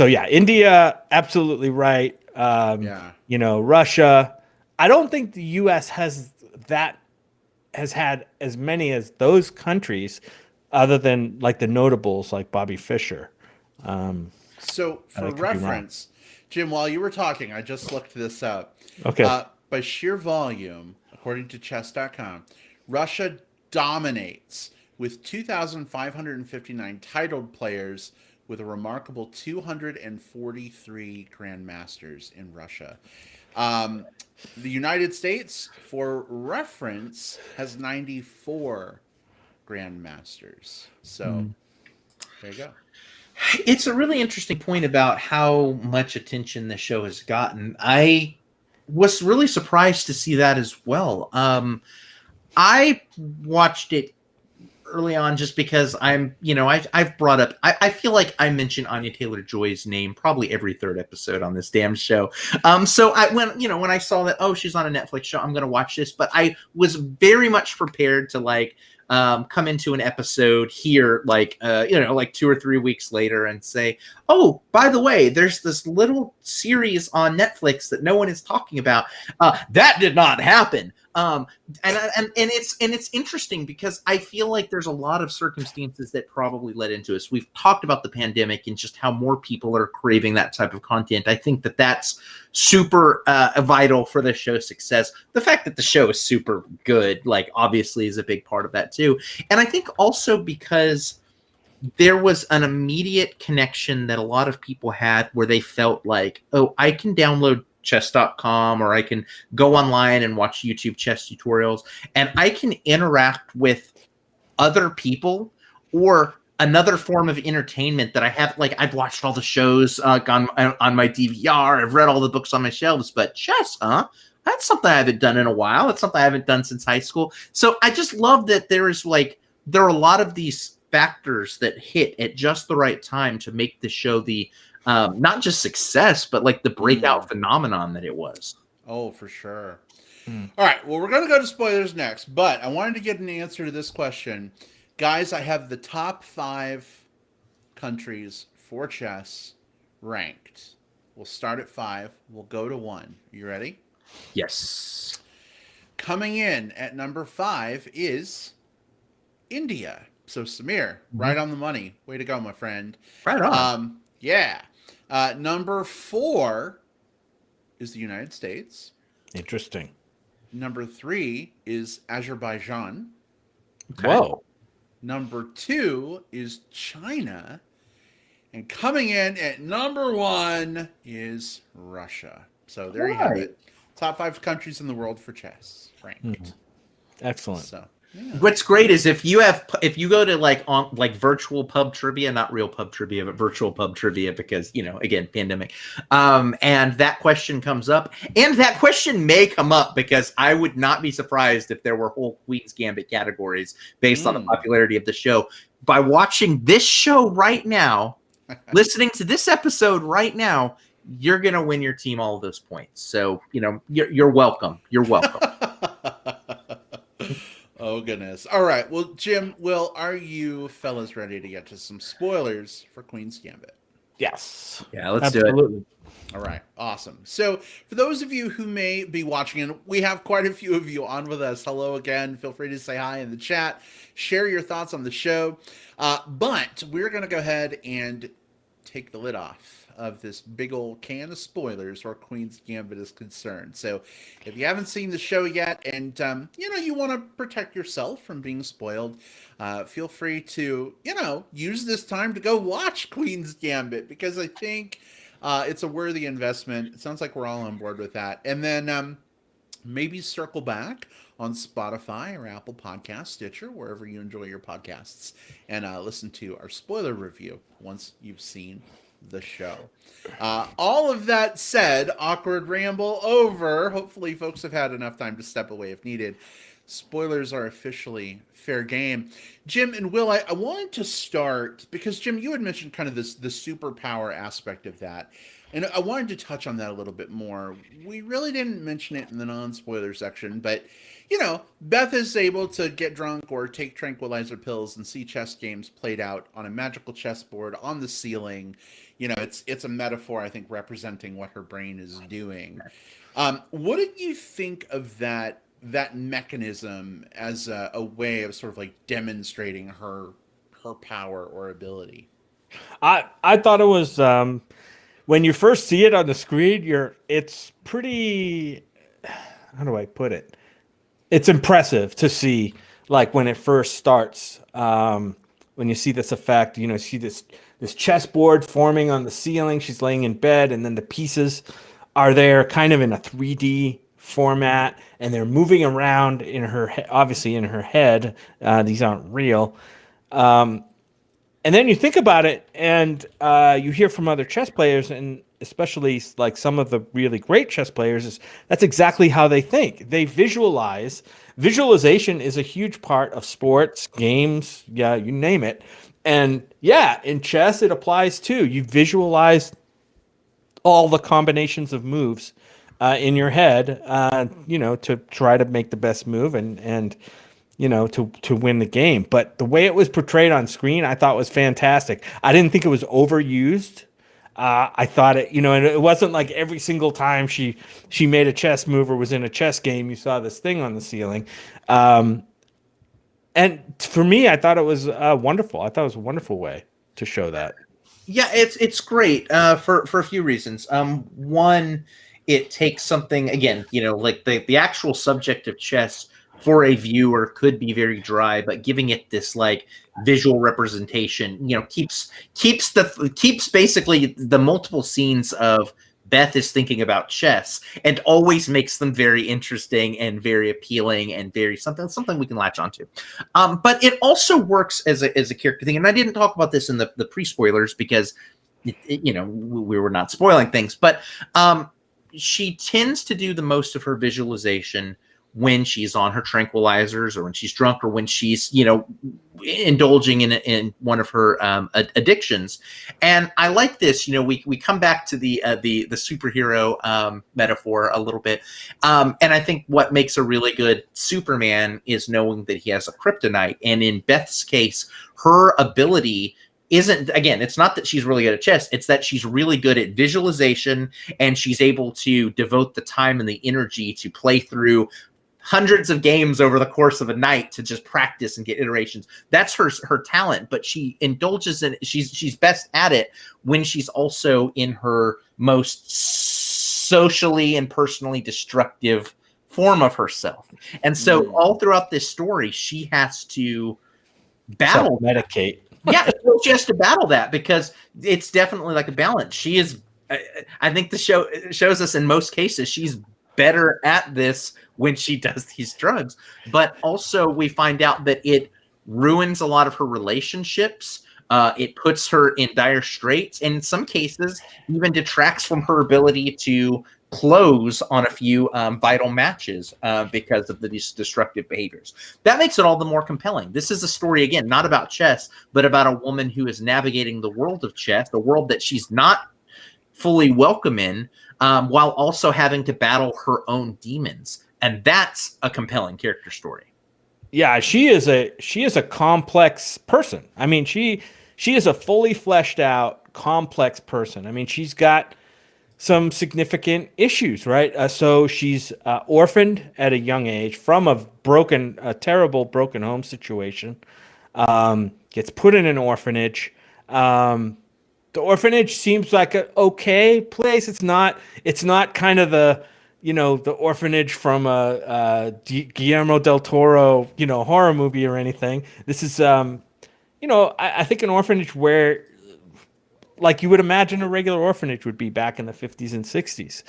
yeah, India, absolutely right. Russia. I don't think the U.S. has had as many as those countries, other than like the notables like Bobby Fischer. So for reference, Jim, while you were talking, I just looked this up. Okay. By sheer volume, according to chess.com, Russia dominates with 2,559 titled players with a remarkable 243 grandmasters in Russia. The United States, for reference, has 94 grandmasters. So there you go. It's a really interesting point about how much attention the show has gotten. I was really surprised to see that as well. I watched it early on just because I've brought up, I feel like I mention Anya Taylor-Joy's name probably every third episode on this damn show. So when I saw that, she's on a Netflix show, I'm going to watch this, but I was very much prepared to come into an episode here, like 2 or 3 weeks later and say, oh, by the way, there's this little series on Netflix that no one is talking about. That did not happen. And it's interesting because I feel like there's a lot of circumstances that probably led into this. We've talked about the pandemic and just how more people are craving that type of content. I think that that's super vital for the show's success. The fact that the show is super good, obviously is a big part of that too. And I think also because there was an immediate connection that a lot of people had where they felt like, oh, I can download chess.com or I can go online and watch YouTube chess tutorials and I can interact with other people or another form of entertainment that I have. I've watched all the shows on my DVR. I've read all the books on my shelves, but chess, that's something I haven't done in a while. It's something I haven't done since high school. So I just love that there are a lot of these factors that hit at just the right time to make the show the not just success, but the breakout phenomenon that it was. Oh, for sure. All right. Well, we're going to go to spoilers next, but I wanted to get an answer to this question. Guys, I have the top 5 countries for chess ranked. We'll start at 5. We'll go to 1. You ready? Yes. Coming in at number 5 is India. So, Samir, right on the money. Way to go, my friend. Right on. Yeah. Number 4 is the United States. Interesting. Number 3 is Azerbaijan. Okay. Whoa. Number 2 is China. And coming in at number 1 is Russia. So there you have it. Top 5 countries in the world for chess ranked. Excellent. So, yeah. What's great is if you go to like virtual pub trivia, not real pub trivia, but virtual pub trivia, because again, pandemic, and that question comes up, and that question may come up because I would not be surprised if there were whole Queen's Gambit categories based on the popularity of the show. By watching this show right now, listening to this episode right now, you're gonna win your team all of those points. So you're welcome. You're welcome. Oh, goodness. All right. Well, Jim, Will, are you fellas ready to get to some spoilers for Queen's Gambit? Yes. Yeah, let's do it. All right. Awesome. So for those of you who may be watching, and we have quite a few of you on with us, hello again. Feel free to say hi in the chat. Share your thoughts on the show. But we're going to go ahead and take the lid off of this big old can of spoilers where Queen's Gambit is concerned. So if you haven't seen the show yet and, you want to protect yourself from being spoiled, feel free to, use this time to go watch Queen's Gambit, because I think it's a worthy investment. It sounds like we're all on board with that. And then maybe circle back on Spotify or Apple Podcasts, Stitcher, wherever you enjoy your podcasts, and listen to our spoiler review once you've seen the show. All of that said, awkward ramble over. Hopefully folks have had enough time to step away if needed. Spoilers are officially fair game. Jim and Will, I wanted to start because, Jim, you had mentioned kind of the superpower aspect of that. And I wanted to touch on that a little bit more. We really didn't mention it in the non-spoiler section, but, Beth is able to get drunk or take tranquilizer pills and see chess games played out on a magical chessboard on the ceiling. It's a metaphor, I think, representing what her brain is doing. What did you think of that mechanism as a way of sort of like demonstrating her power or ability? I thought it was when you first see it on the screen, it's pretty, how do I put it? It's impressive to see, like when it first starts, when you see this effect, see this chessboard forming on the ceiling. She's laying in bed, and then the pieces are there kind of in a 3D format, and they're moving around in her obviously in her head. These aren't real. And then you think about it, and you hear from other chess players, and especially like some of the really great chess players, that's exactly how they think. They visualize. Visualization is a huge part of sports, games, yeah, you name it. And yeah, in chess, it applies too. You visualize all the combinations of moves in your head, to try to make the best move and to win the game. But the way it was portrayed on screen, I thought was fantastic. I didn't think it was overused. I thought it, and it wasn't like every single time she made a chess move or was in a chess game, you saw this thing on the ceiling. And for me, I thought it was wonderful. I thought it was a wonderful way to show that. Yeah, it's great for a few reasons. One, it takes something, again, like the actual subject of chess for a viewer could be very dry, but giving it this like visual representation, keeps basically the multiple scenes of Beth is thinking about chess and always makes them very interesting and very appealing and very something we can latch onto. But it also works as a character thing. And I didn't talk about this in the pre-spoilers because we were not spoiling things, but she tends to do the most of her visualization when she's on her tranquilizers or when she's drunk or when she's, you know, indulging in one of her addictions. And I like this, you know, we come back to the superhero metaphor a little bit. And I think what makes a really good Superman is knowing that he has a kryptonite. And in Beth's case, her ability isn't, again, it's not that she's really good at chess, it's that she's really good at visualization, and she's able to devote the time and the energy to play through hundreds of games over the course of a night to just practice and get iterations. That's her talent, but she indulges in, she's best at it when she's also in her most socially and personally destructive form of herself. And so all throughout this story, she has to battle, medicate. Yeah, she has to battle that, because it's definitely like a balance. She is, I think the show shows us in most cases, she's better at this when she does these drugs. But also we find out that it ruins a lot of her relationships. It puts her in dire straits, and in some cases even detracts from her ability to close on a few vital matches because of these destructive behaviors. That makes it all the more compelling. This is a story, again, not about chess, but about a woman who is navigating the world of chess, a world that she's not fully welcome in, while also having to battle her own demons. And that's a compelling character story. Yeah, she is a complex person. I mean, she is a fully fleshed out, complex person. I mean, she's got some significant issues, right? So she's orphaned at a young age from a terrible broken home situation. Gets put in an orphanage. The orphanage seems like an okay place. It's not kind of the orphanage from a Guillermo del Toro, horror movie or anything. This is, I think an orphanage where, like you would imagine a regular orphanage would be back in the 50s and 60s.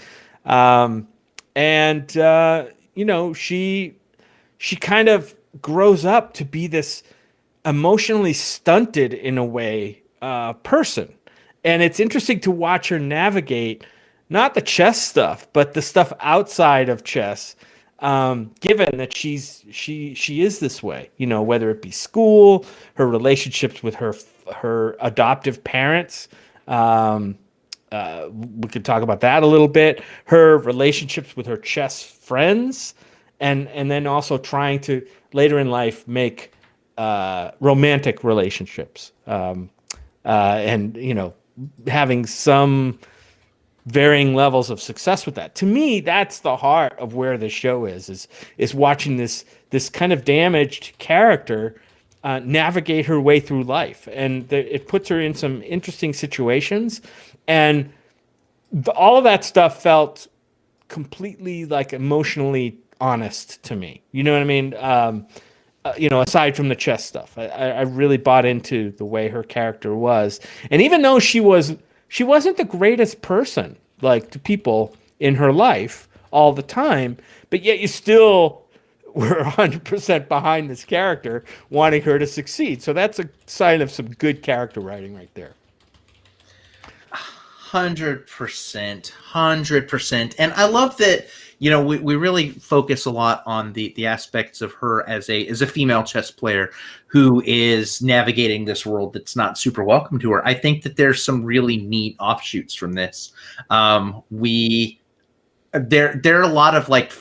She kind of grows up to be this emotionally stunted, in a way, person. And it's interesting to watch her navigate not the chess stuff, but the stuff outside of chess, given that she is this way, whether it be school, her relationships with her adoptive parents. We could talk about that a little bit. Her relationships with her chess friends, and then also trying to later in life make romantic relationships, and having some varying levels of success with that. To me, that's the heart of where the show is watching this kind of damaged character navigate her way through life. And it puts her in some interesting situations. And all of that stuff felt completely like emotionally honest to me. You know what I mean? Aside from the chess stuff, I really bought into the way her character was. And even though she wasn't the greatest person, like, to people in her life all the time, but yet you still were 100% behind this character, wanting her to succeed. So that's a sign of some good character writing right there. 100%. And I love that, we really focus a lot on the aspects of her as a female chess player who is navigating this world that's not super welcome to her. I think that there's some really neat offshoots from this. There are a lot of like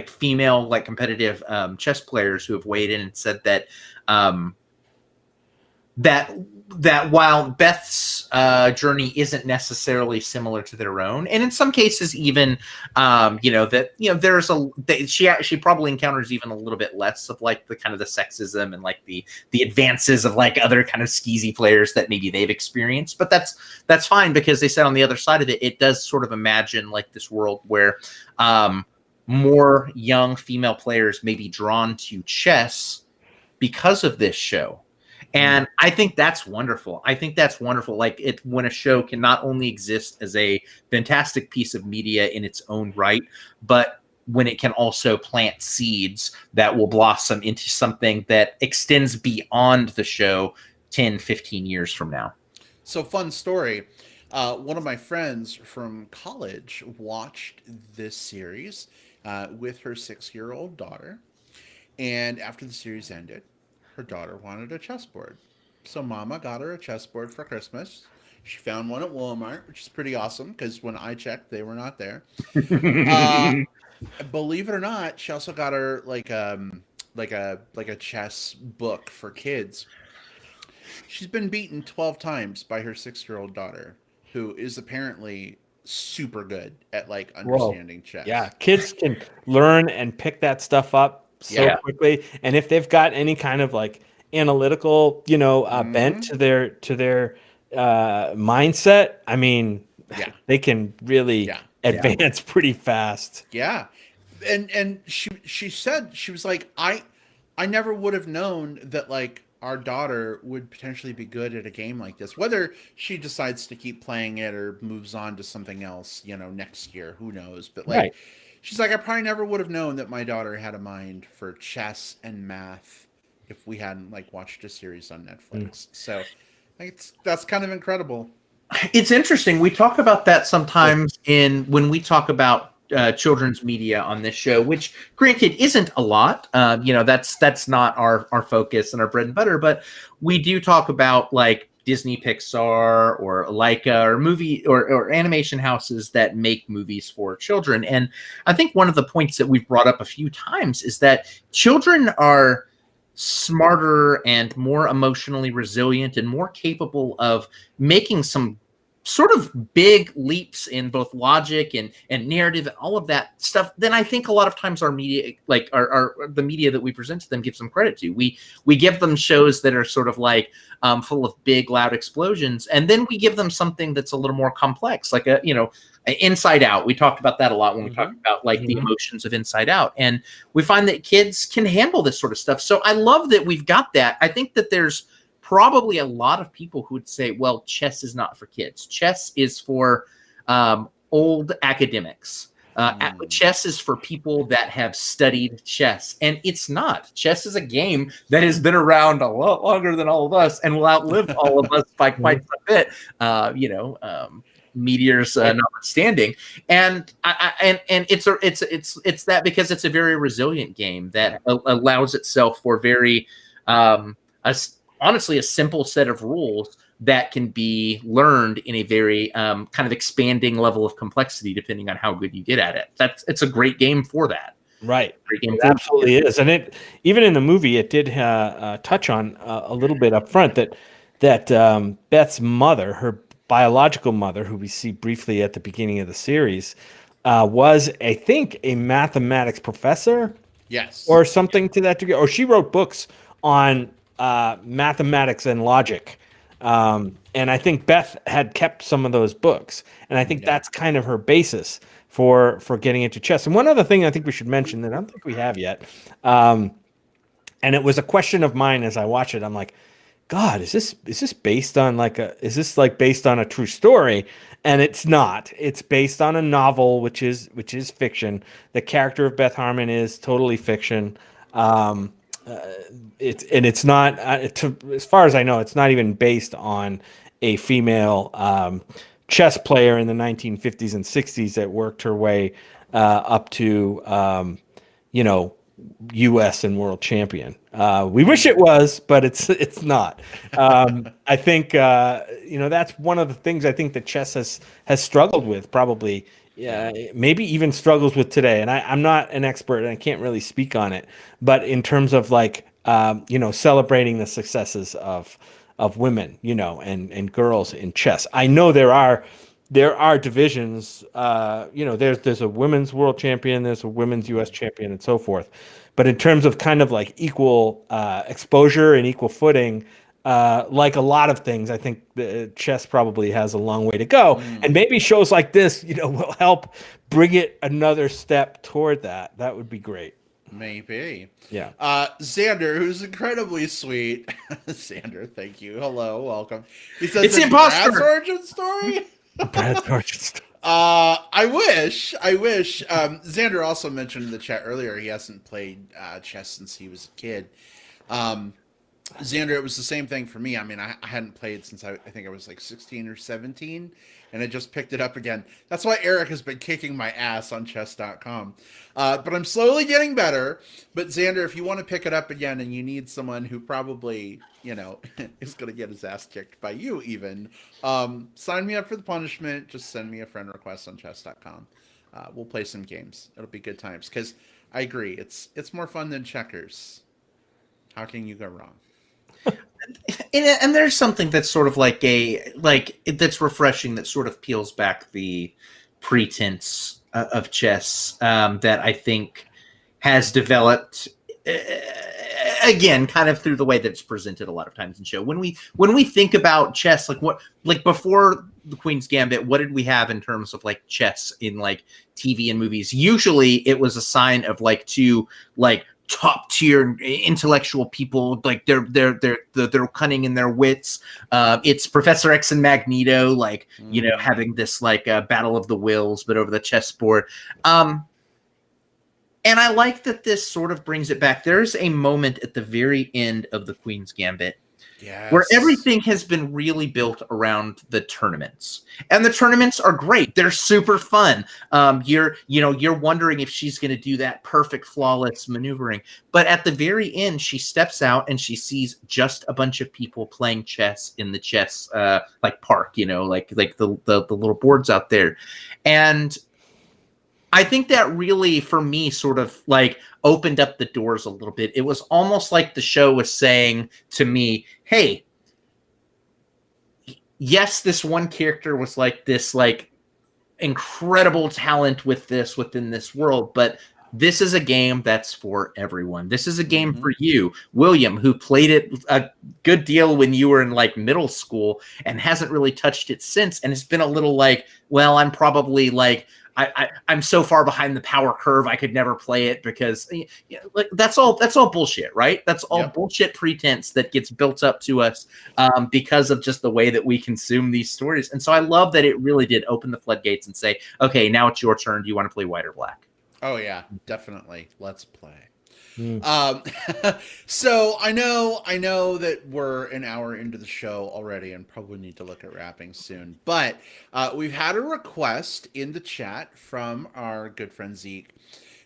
female competitive chess players who have weighed in and said that that while Beth's journey isn't necessarily similar to their own, and in some cases even, she probably encounters even a little bit less of like the kind of the sexism and like the advances of like other kind of skeezy players that maybe they've experienced. But that's fine, because they said on the other side of it, it does sort of imagine like this world where more young female players may be drawn to chess because of this show. And I think that's wonderful. Like, when a show can not only exist as a fantastic piece of media in its own right, but when it can also plant seeds that will blossom into something that extends beyond the show 10, 15 years from now. So, fun story. One of my friends from college watched this series, with her 6-year-old daughter. And after the series ended, her daughter wanted a chessboard. So Mama got her a chessboard for Christmas. She found one at Walmart, which is pretty awesome because when I checked, they were not there. Believe it or not, she also got her like a chess book for kids. She's been beaten 12 times by her 6-year-old daughter, who is apparently super good at like understanding chess. Yeah, kids can learn and pick that stuff up so quickly, and if they've got any kind of like analytical, bent to their mindset, I mean, they can really advance pretty fast. Yeah, and she said, she was like, I never would have known that like our daughter would potentially be good at a game like this. Whether she decides to keep playing it or moves on to something else, next year, who knows? But like, she's like, I probably never would have known that my daughter had a mind for chess and math if we hadn't like watched a series on Netflix. So that's kind of incredible. It's interesting. We talk about that sometimes when we talk about children's media on this show, which granted isn't a lot. That's not our focus and our bread and butter, but we do talk about like Disney, Pixar, or Leica, or movie or animation houses that make movies for children. And I think one of the points that we've brought up a few times is that children are smarter and more emotionally resilient and more capable of making some sort of big leaps in both logic and narrative and all of that stuff than I think a lot of times our media, like the media that we present to them, gives them credit to. We give them shows that are sort of like full of big loud explosions, and then we give them something that's a little more complex, like Inside Out. We talked about that a lot when we talked about like the emotions of Inside Out, and we find that kids can handle this sort of stuff. So I love that we've got that. I think that there's probably a lot of people who would say, well, chess is not for kids. Chess is for old academics. Chess is for people that have studied chess. And it's not. Chess is a game that has been around a lot longer than all of us and will outlive all of us by quite a bit. Meteors notwithstanding, and it's that because it's a very resilient game that allows itself for very honestly a simple set of rules that can be learned in a very kind of expanding level of complexity depending on how good you get at it. It's a great game for that. Right. It absolutely is. And it, even in the movie, it did touch on a little bit up front that Beth's mother, her biological mother, who we see briefly at the beginning of the series, was, I think, a mathematics professor. Yes. Or something to that degree. Or she wrote books on mathematics and logic. And I think Beth had kept some of those books. And I think that's kind of her basis for getting into chess. And one other thing I think we should mention that I don't think we have yet, and it was a question of mine as I watched it. I'm like, God, is this based on based on a true story? And it's not. It's based on a novel, which is fiction. The character of Beth Harmon is totally fiction. It's not, as far as I know, it's not even based on a female chess player in the 1950s and 60s that worked her way up to U.S. and world champion. We wish it was, but it's not. I think that's one of the things I think that chess has struggled with, probably. Maybe even struggles with today. And I'm not an expert and I can't really speak on it. But in terms of celebrating the successes of women, and girls in chess, I know there are divisions. There's a women's world champion, there's a women's U.S. champion, and so forth. But in terms of kind of like equal exposure and equal footing, like a lot of things, I think the chess probably has a long way to go. And maybe shows like this, will help bring it another step toward that. That would be great. Maybe. Yeah. Xander, who's incredibly sweet. Xander, thank you. Hello, welcome. He says it's the imposter. Brad's origin story? Brad's origin story. I wish. Xander also mentioned in the chat earlier he hasn't played chess since he was a kid. Xander, it was the same thing for me. I mean, I hadn't played since I think I was like 16 or 17, and I just picked it up again. That's why Eric has been kicking my ass on chess.com. But I'm slowly getting better. But Xander, if you want to pick it up again and you need someone who probably, is going to get his ass kicked by you even, sign me up for the punishment. Just send me a friend request on chess.com. We'll play some games. It'll be good times. Because I agree, it's more fun than checkers. How can you go wrong? And there's something that's sort of that's refreshing, that sort of peels back the pretense of chess that I think has developed again, kind of through the way that it's presented a lot of times in show. When we think about chess, like before the Queen's Gambit, what did we have in terms of like chess in like TV and movies? Usually it was a sign of like two like top tier intellectual people, like they're cunning in their wits. It's Professor X and Magneto, like having this like battle of the wills, but over the chessboard. And I like that this sort of brings it back. There's a moment at the very end of the Queen's Gambit where everything has been really built around the tournaments, and the tournaments are great. They're super fun. You're wondering if she's going to do that perfect, flawless maneuvering. But at the very end, she steps out and she sees just a bunch of people playing chess in the chess like park, like the little boards out there, and I think that really, for me, sort of like opened up the doors a little bit. It was almost like the show was saying to me, hey, yes, this one character was like this like incredible talent within this world, but this is a game that's for everyone. This is a game for you, William, who played it a good deal when you were in like middle school and hasn't really touched it since. And it's been a little like, well, I'm probably like, I'm so far behind the power curve, I could never play it because that's all bullshit, right? That's all bullshit pretense that gets built up to us because of just the way that we consume these stories. And so I love that it really did open the floodgates and say, okay, now it's your turn. Do you want to play white or black? Oh yeah, definitely. Let's play. So I know that we're an hour into the show already and probably need to look at wrapping soon, but we've had a request in the chat from our good friend Zeke,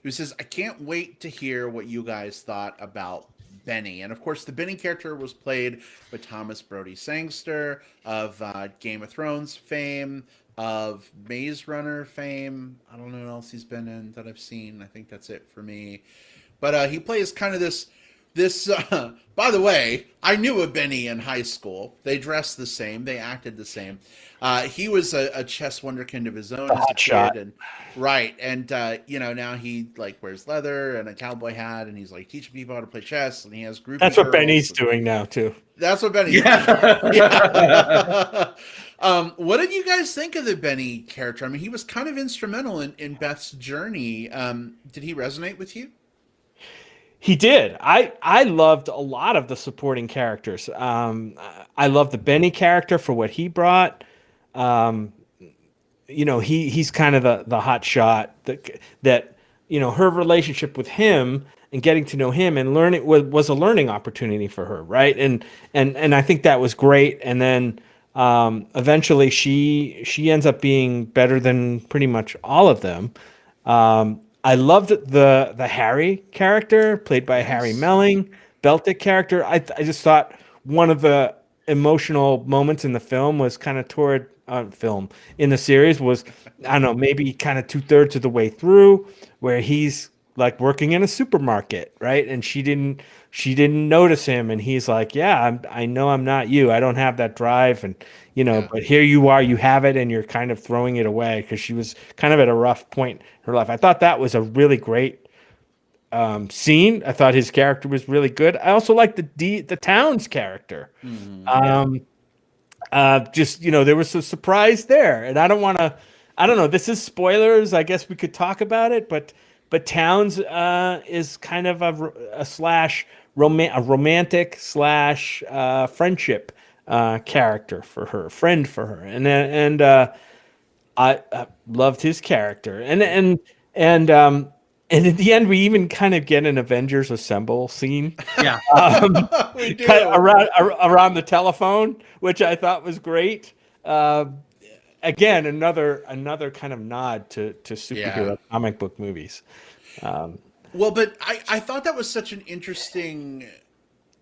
who says, I can't wait to hear what you guys thought about Benny. And of course, the Benny character was played by Thomas Brody Sangster of Game of Thrones fame, of Maze Runner fame. I don't know what else he's been in that I've seen. I think that's it for me. But he plays kind of this. By the way, I knew a Benny in high school. They dressed the same. They acted the same. He was a chess wonderkind of his own as a kid, and right. And now he like wears leather and a cowboy hat, and he's like teaching people how to play chess. And he has group. That's what Benny's doing now too. That's what Benny's doing. Yeah. What did you guys think of the Benny character? I mean, he was kind of instrumental in Beth's journey. Did he resonate with you? He did. I loved a lot of the supporting characters. I love the Benny character for what he brought. He's kind of the hot shot that her relationship with him and getting to know him and learning was a learning opportunity for her, right? And I think that was great. And then eventually she ends up being better than pretty much all of them. I loved the Harry character played by Harry Melling, Beltic character. I just thought one of the emotional moments in the film was kind of toward in the series was, I don't know, maybe kind of 2/3 of the way through where he's like working in a supermarket, right? And she didn't notice him, and he's like, yeah, I know I'm not you. I don't have that drive, and but here you are, you have it, and you're kind of throwing it away because she was kind of at a rough point in her life. I thought that was a really great scene. I thought his character was really good. I also liked the Towns character. There was a surprise there, and I don't know. This is spoilers. I guess we could talk about it, but Towns is kind of a romantic slash friendship character for her, friend for her, and I loved his character, and And at the end, we even kind of get an Avengers Assemble scene. Yeah. We do. Around the telephone, which I thought was great. Again, another kind of nod to superhero comic book movies. Well, but I thought that was such an interesting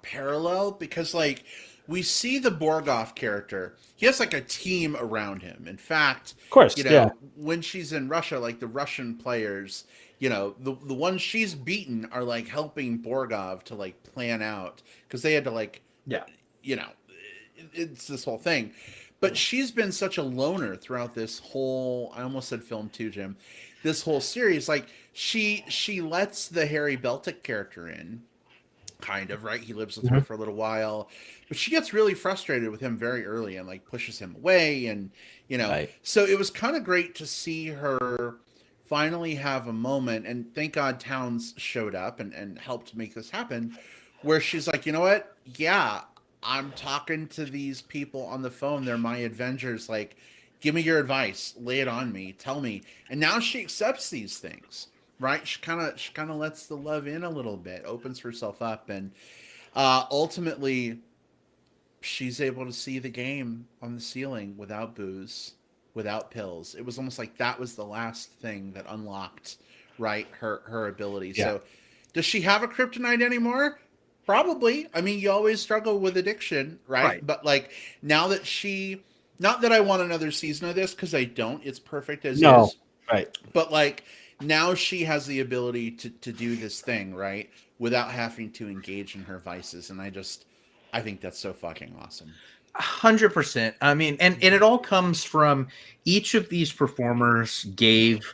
parallel because, like, we see the Borgoff character. He has like a team around him. In fact, Of course, you know, when she's in Russia, like the Russian players, you know, the ones she's beaten are like helping Borgov to like plan out because they had to like, you know, it's this whole thing. But she's been such a loner throughout this whole, I almost said film too, Jim, this whole series. Like she lets the Harry Beltic character in, kind of, right? He lives with her for a little while, but she gets really frustrated with him very early and like pushes him away. And, you know, so it was kind of great to see her finally have a moment, and thank God Towns showed up and helped make this happen, where she's like, you know what? Yeah, I'm talking to these people on the phone. They're my Avengers. Like, give me your advice. Lay it on me. Tell me. And now she accepts these things, right? She kind of lets the love in a little bit, opens herself up, and ultimately she's able to see the game on the ceiling without booze, without pills. It was almost like that was the last thing that unlocked, right, her ability. So does she have a kryptonite anymore? Probably. I mean, you always struggle with addiction, right? But like now that she, not that I want another season of this, because I don't. It's perfect as is. Right. But like now she has the ability to do this thing, right, without having to engage in her vices. And I think that's so fucking awesome. 100%. I mean, and it all comes from each of these performers gave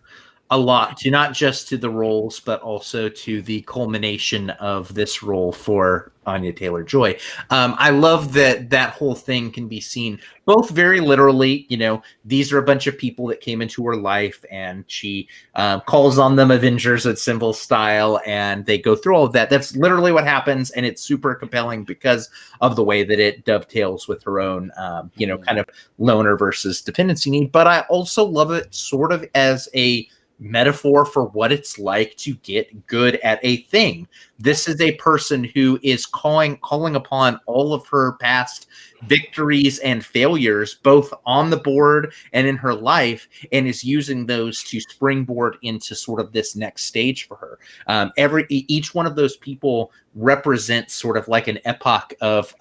a lot to not just to the roles, but also to the culmination of this role for Anya Taylor-Joy. I love that whole thing can be seen both very literally. You know, these are a bunch of people that came into her life, and she calls on them Avengers Assemble style, and they go through all of that. That's literally what happens, and it's super compelling because of the way that it dovetails with her own, you know, kind of loner versus dependency need. But I also love it sort of as a metaphor for what it's like to get good at a thing. This is a person who is calling upon all of her past victories and failures, both on the board and in her life, and is using those to springboard into sort of this next stage for her. Each one of those people represents sort of like an epoch of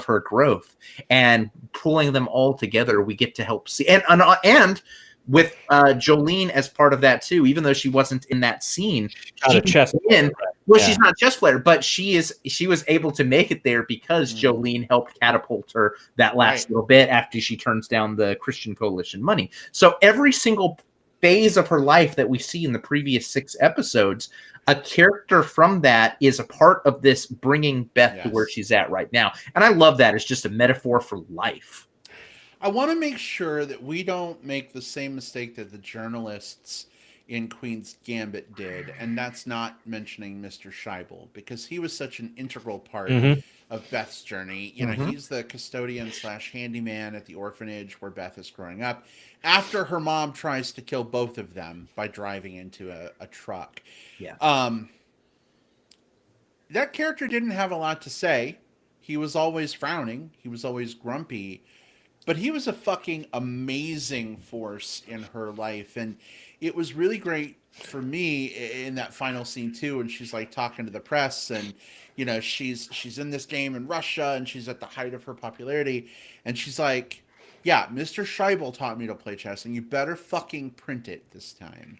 her growth, and pulling them all together, we get to help see and with Jolene as part of that too, even though she wasn't in that scene. She's not a chess player, but she was able to make it there because Jolene helped catapult her that last little bit after she turns down the Christian Coalition money. So every single phase of her life that we see in the previous 6 episodes, a character from that is a part of this bringing Beth to where she's at right now. And I love that. It's just a metaphor for life. I want to make sure that we don't make the same mistake that the journalists in Queen's Gambit did, and that's not mentioning Mr. Scheibel, because he was such an integral part of Beth's journey. You know, he's the custodian / handyman at the orphanage where Beth is growing up, after her mom tries to kill both of them by driving into a truck. That character didn't have a lot to say. He was always frowning. He was always grumpy. But he was a fucking amazing force in her life. And it was really great for me in that final scene too. And she's like talking to the press, and, you know, she's in this game in Russia, and she's at the height of her popularity. And she's like, yeah, Mr. Scheibel taught me to play chess, and you better fucking print it this time.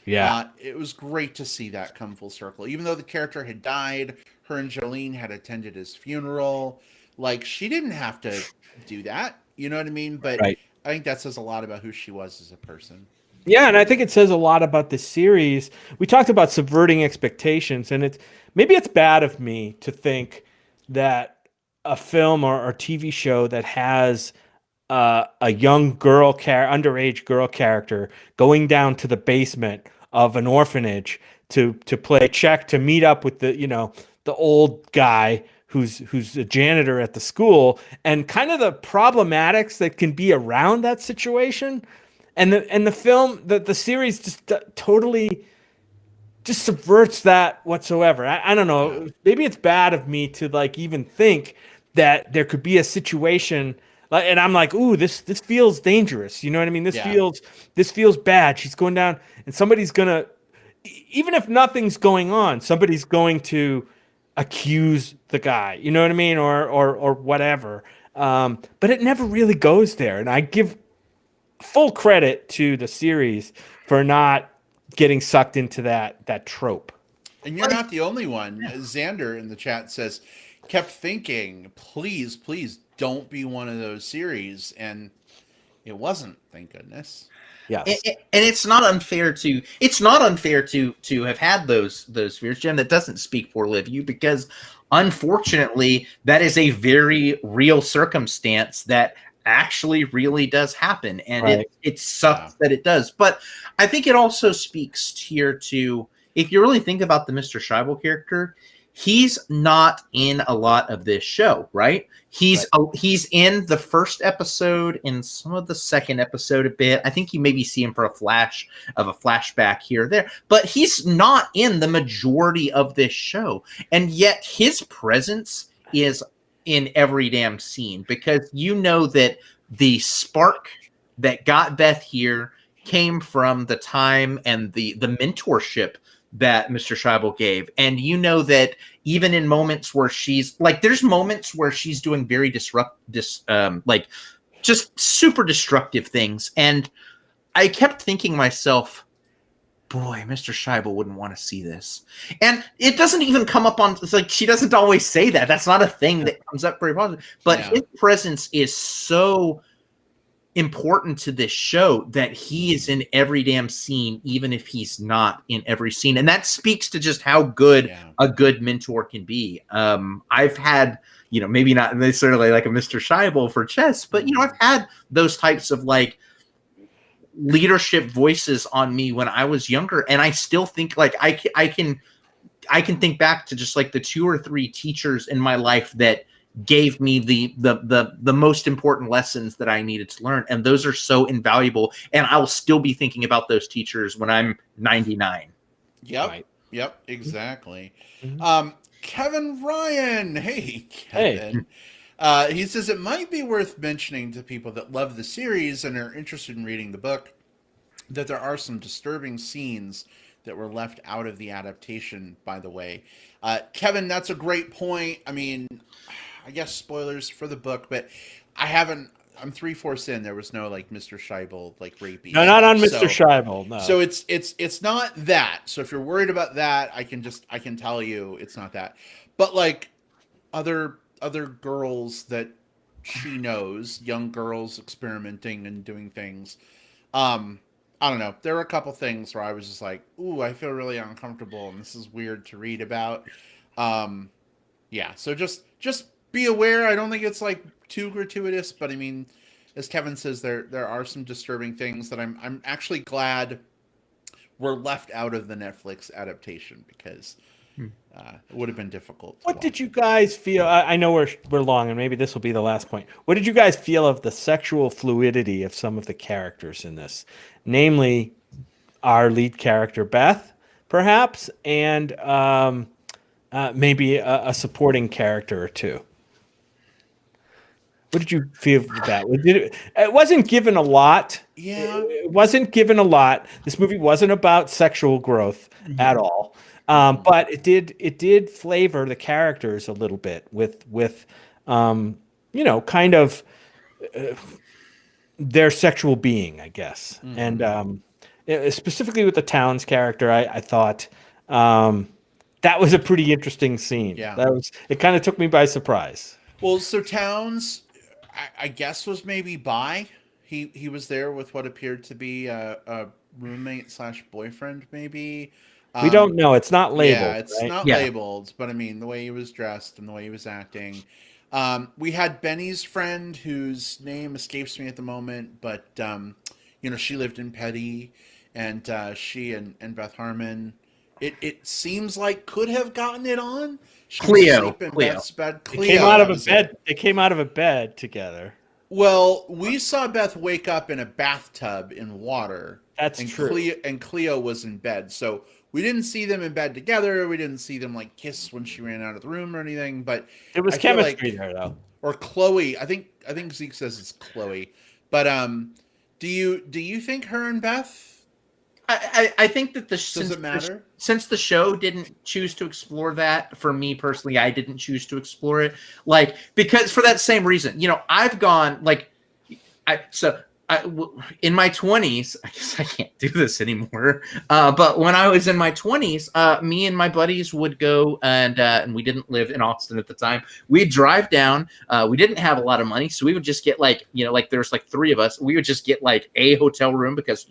Yeah. It was great to see that come full circle. Even though the character had died, her and Jolene had attended his funeral. Like, she didn't have to do that. You know what I mean? But I think that says a lot about who she was as a person. Yeah, and I think it says a lot about the series. We talked about subverting expectations, and maybe it's bad of me to think that a film or TV show that has a young girl, underage girl character going down to the basement of an orphanage to play check, to meet up with the old guy who's a janitor at the school, and kind of the problematics that can be around that situation. And the film, the series just totally just subverts that whatsoever. I don't know. Maybe it's bad of me to like even think that there could be a situation like, and I'm like, ooh, this feels dangerous. You know what I mean? This feels bad. She's going down, and somebody's gonna, even if nothing's going on, somebody's going to accuse the guy. You know what I mean, or whatever. But it never really goes there, and I give full credit to the series for not getting sucked into that trope. And you're not the only one. Xander in the chat says, kept thinking, please, please don't be one of those series. And it wasn't, thank goodness. Yes. And it's not unfair to have had those fears, Jim. That doesn't speak poorly of you, because unfortunately that is a very real circumstance that actually really does happen, and it sucks that it does. But I think it also speaks here to, if you really think about the Mr. Scheibel character, he's not in a lot of this show, right? He's in the first episode, in some of the second episode a bit. I think you maybe see him for a flashback here or there, but he's not in the majority of this show. And yet his presence is in every damn scene, because you know that the spark that got Beth here came from the time and the mentorship that Mr. Scheibel gave. And you know that even in moments where she's like, there's moments where she's doing very like just super destructive things. And I kept thinking myself, boy, Mr. Scheibel wouldn't want to see this. And it doesn't even come up on, it's like, she doesn't always say that. That's not a thing that comes up very positive. But his presence is so important to this show that he is in every damn scene, even if he's not in every scene. And that speaks to just how good a good mentor can be. I've had, maybe not necessarily like a Mr. Scheibel for chess, but, I've had those types of like leadership voices on me when I was younger. And I still think like I can think back to just like the 2 or 3 teachers in my life that gave me the most important lessons that I needed to learn. And those are so invaluable. And I'll still be thinking about those teachers when I'm 99. Yep. Yep. Exactly. Kevin Ryan. Hey, Kevin. He says it might be worth mentioning to people that love the series and are interested in reading the book that there are some disturbing scenes that were left out of the adaptation, by the way. Kevin, that's a great point. I mean, I guess spoilers for the book, but I'm 3/4 in. There was no like Mr. Scheibel like rapey. No, not on Mr. Scheibel. No. So it's not that. So if you're worried about that, I can tell you it's not that. But like other girls that she knows, young girls experimenting and doing things. I don't know. There were a couple things where I was just like, ooh, I feel really uncomfortable and this is weird to read about. So just be aware. I don't think it's like too gratuitous, but I mean, as Kevin says, there are some disturbing things that I'm actually glad were left out of the Netflix adaptation, because it would have been difficult. What did you guys feel? I know we're long, and maybe this will be the last point. What did you guys feel of the sexual fluidity of some of the characters in this? Namely, our lead character, Beth, perhaps, and maybe a supporting character or two. What did you feel of that? It wasn't given a lot. Yeah. It wasn't given a lot. This movie wasn't about sexual growth at all. But it did flavor the characters a little bit with kind of their sexual being, I guess. And specifically with the Towns character, I thought that was a pretty interesting scene. Yeah. It kind of took me by surprise. Well, so Towns, I guess, was maybe bi. He was there with what appeared to be a roommate / boyfriend, maybe. We don't know. It's not labeled. Yeah, it's not labeled, but I mean, the way he was dressed and the way he was acting. We had Benny's friend, whose name escapes me at the moment, but she lived in Petty, and she and Beth Harmon, it seems like could have gotten it on. Cleo. Beth's bed. Cleo. They came out of a bed. They came out of a bed together. Well, we saw Beth wake up in a bathtub in water. That's true. And Cleo was in bed, so we didn't see them in bed together. We didn't see them like kiss when she ran out of the room or anything. But There was I feel chemistry like, there, though. or Chloe. I think Zeke says it's Chloe. But do you think her and Beth? I think that Does it matter? Since the show didn't choose to explore that, for me personally, I didn't choose to explore it. Like, because for that same reason, I've gone like, in my 20s, I guess I can't do this anymore. But when I was in my 20s, me and my buddies would go and we didn't live in Austin at the time. We'd drive down. We didn't have a lot of money, so we would just get like there's like three of us. We would just get like a hotel room because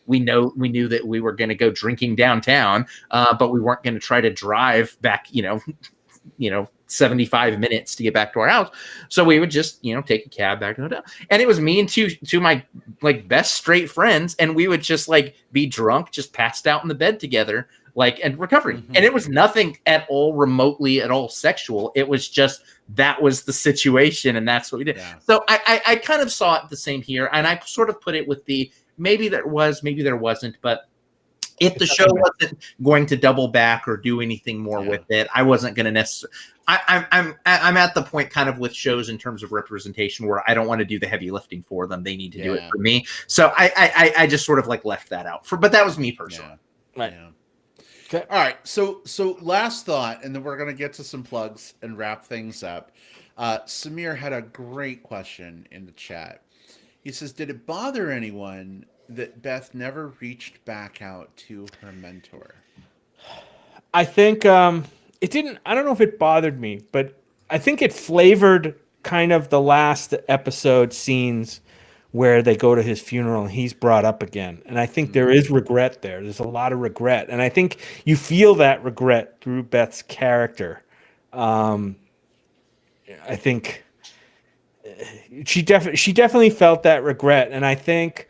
we knew that we were going to go drinking downtown, but we weren't going to try to drive back 75 minutes to get back to our house. So we would just, take a cab back to the hotel. And it was me and two of my like best straight friends. And we would just like be drunk, just passed out in the bed together, like, and recovering. Mm-hmm. And it was nothing at all remotely at all sexual. It was just, that was the situation. And that's what we did. Yeah. So I kind of saw it the same here. And I sort of put it with the, maybe there was, maybe there wasn't, but if the show wasn't going to double back or do anything more with it, I wasn't going to necessarily. I'm at the point kind of with shows in terms of representation where I don't want to do the heavy lifting for them. They need to do it for me. So I just sort of like left that out. But that was me personally. Yeah. Right. Yeah. Okay. All right. So last thought, and then we're going to get to some plugs and wrap things up. Samir had a great question in the chat. He says, "Did it bother anyone that Beth never reached back out to her mentor?" I think it didn't. I don't know if it bothered me, but I think it flavored kind of the last episode scenes where they go to his funeral and he's brought up again. And I think there is regret there. There's a lot of regret. And I think you feel that regret through Beth's character. I think she definitely felt that regret. And I think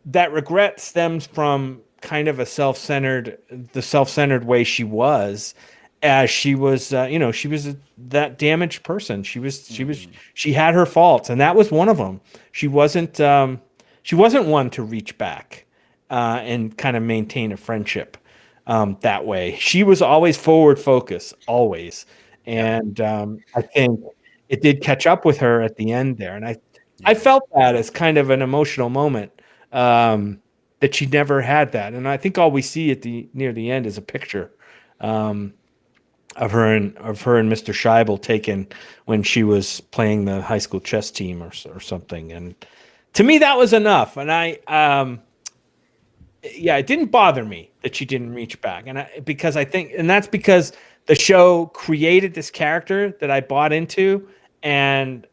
that regret stems from kind of the self-centered way she was, as she was, she was that damaged person. She had her faults, and that was one of them. She wasn't one to reach back and kind of maintain a friendship that way. She was always forward focused, always. And I think it did catch up with her at the end there. And I felt that as kind of an emotional moment. That she never had that, and I think all we see near the end is a picture of her and Mr. Scheibel taken when she was playing the high school chess team or something. And to me, that was enough. And it didn't bother me that she didn't reach back, and that's because the show created this character that I bought into, and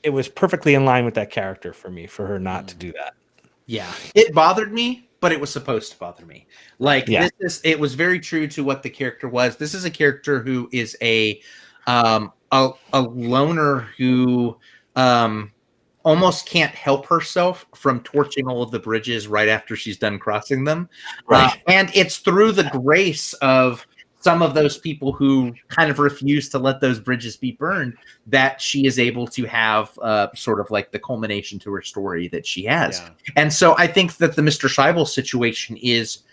it was perfectly in line with that character for me, for her not to do that. Yeah, it bothered me, but it was supposed to bother me. Like, it was very true to what the character was. This is a character who is a loner who almost can't help herself from torching all of the bridges right after she's done crossing them. Right. And it's through the grace of some of those people who kind of refuse to let those bridges be burned that she is able to have sort of like the culmination to her story that she has. Yeah. And so I think that the Mr. Scheibel situation is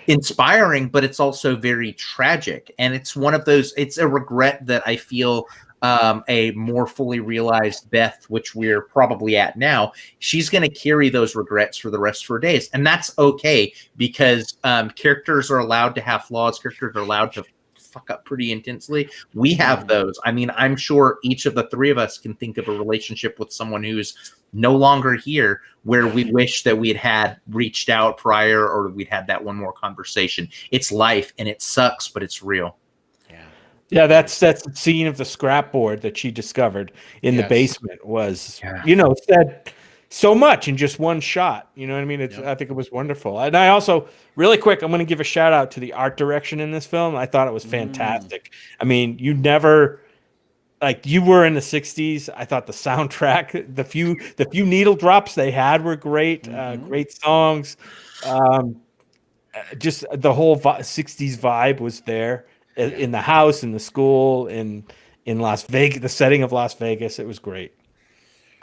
inspiring, but it's also very tragic. And it's one of those, it's a regret that I feel a more fully realized Beth, which we're probably at now, she's going to carry those regrets for the rest of her days. And that's okay, because characters are allowed to have flaws. Characters are allowed to fuck up pretty intensely. We have those. I mean, I'm sure each of the three of us can think of a relationship with someone who's no longer here where we wish that we had reached out prior, or we'd had that one more conversation. It's life, and it sucks, but it's real. Yeah, that's the scene of the scrapboard that she discovered in the basement was, said so much in just one shot. You know what I mean? I think it was wonderful. And I also, really quick, I'm going to give a shout out to the art direction in this film. I thought it was fantastic. I mean, you never, like, you were in the 60s. I thought the soundtrack, the few needle drops they had were great. Great songs. Just the whole 60s vibe was there. In the house, in the school, in Las Vegas, the setting of Las Vegas. It was great.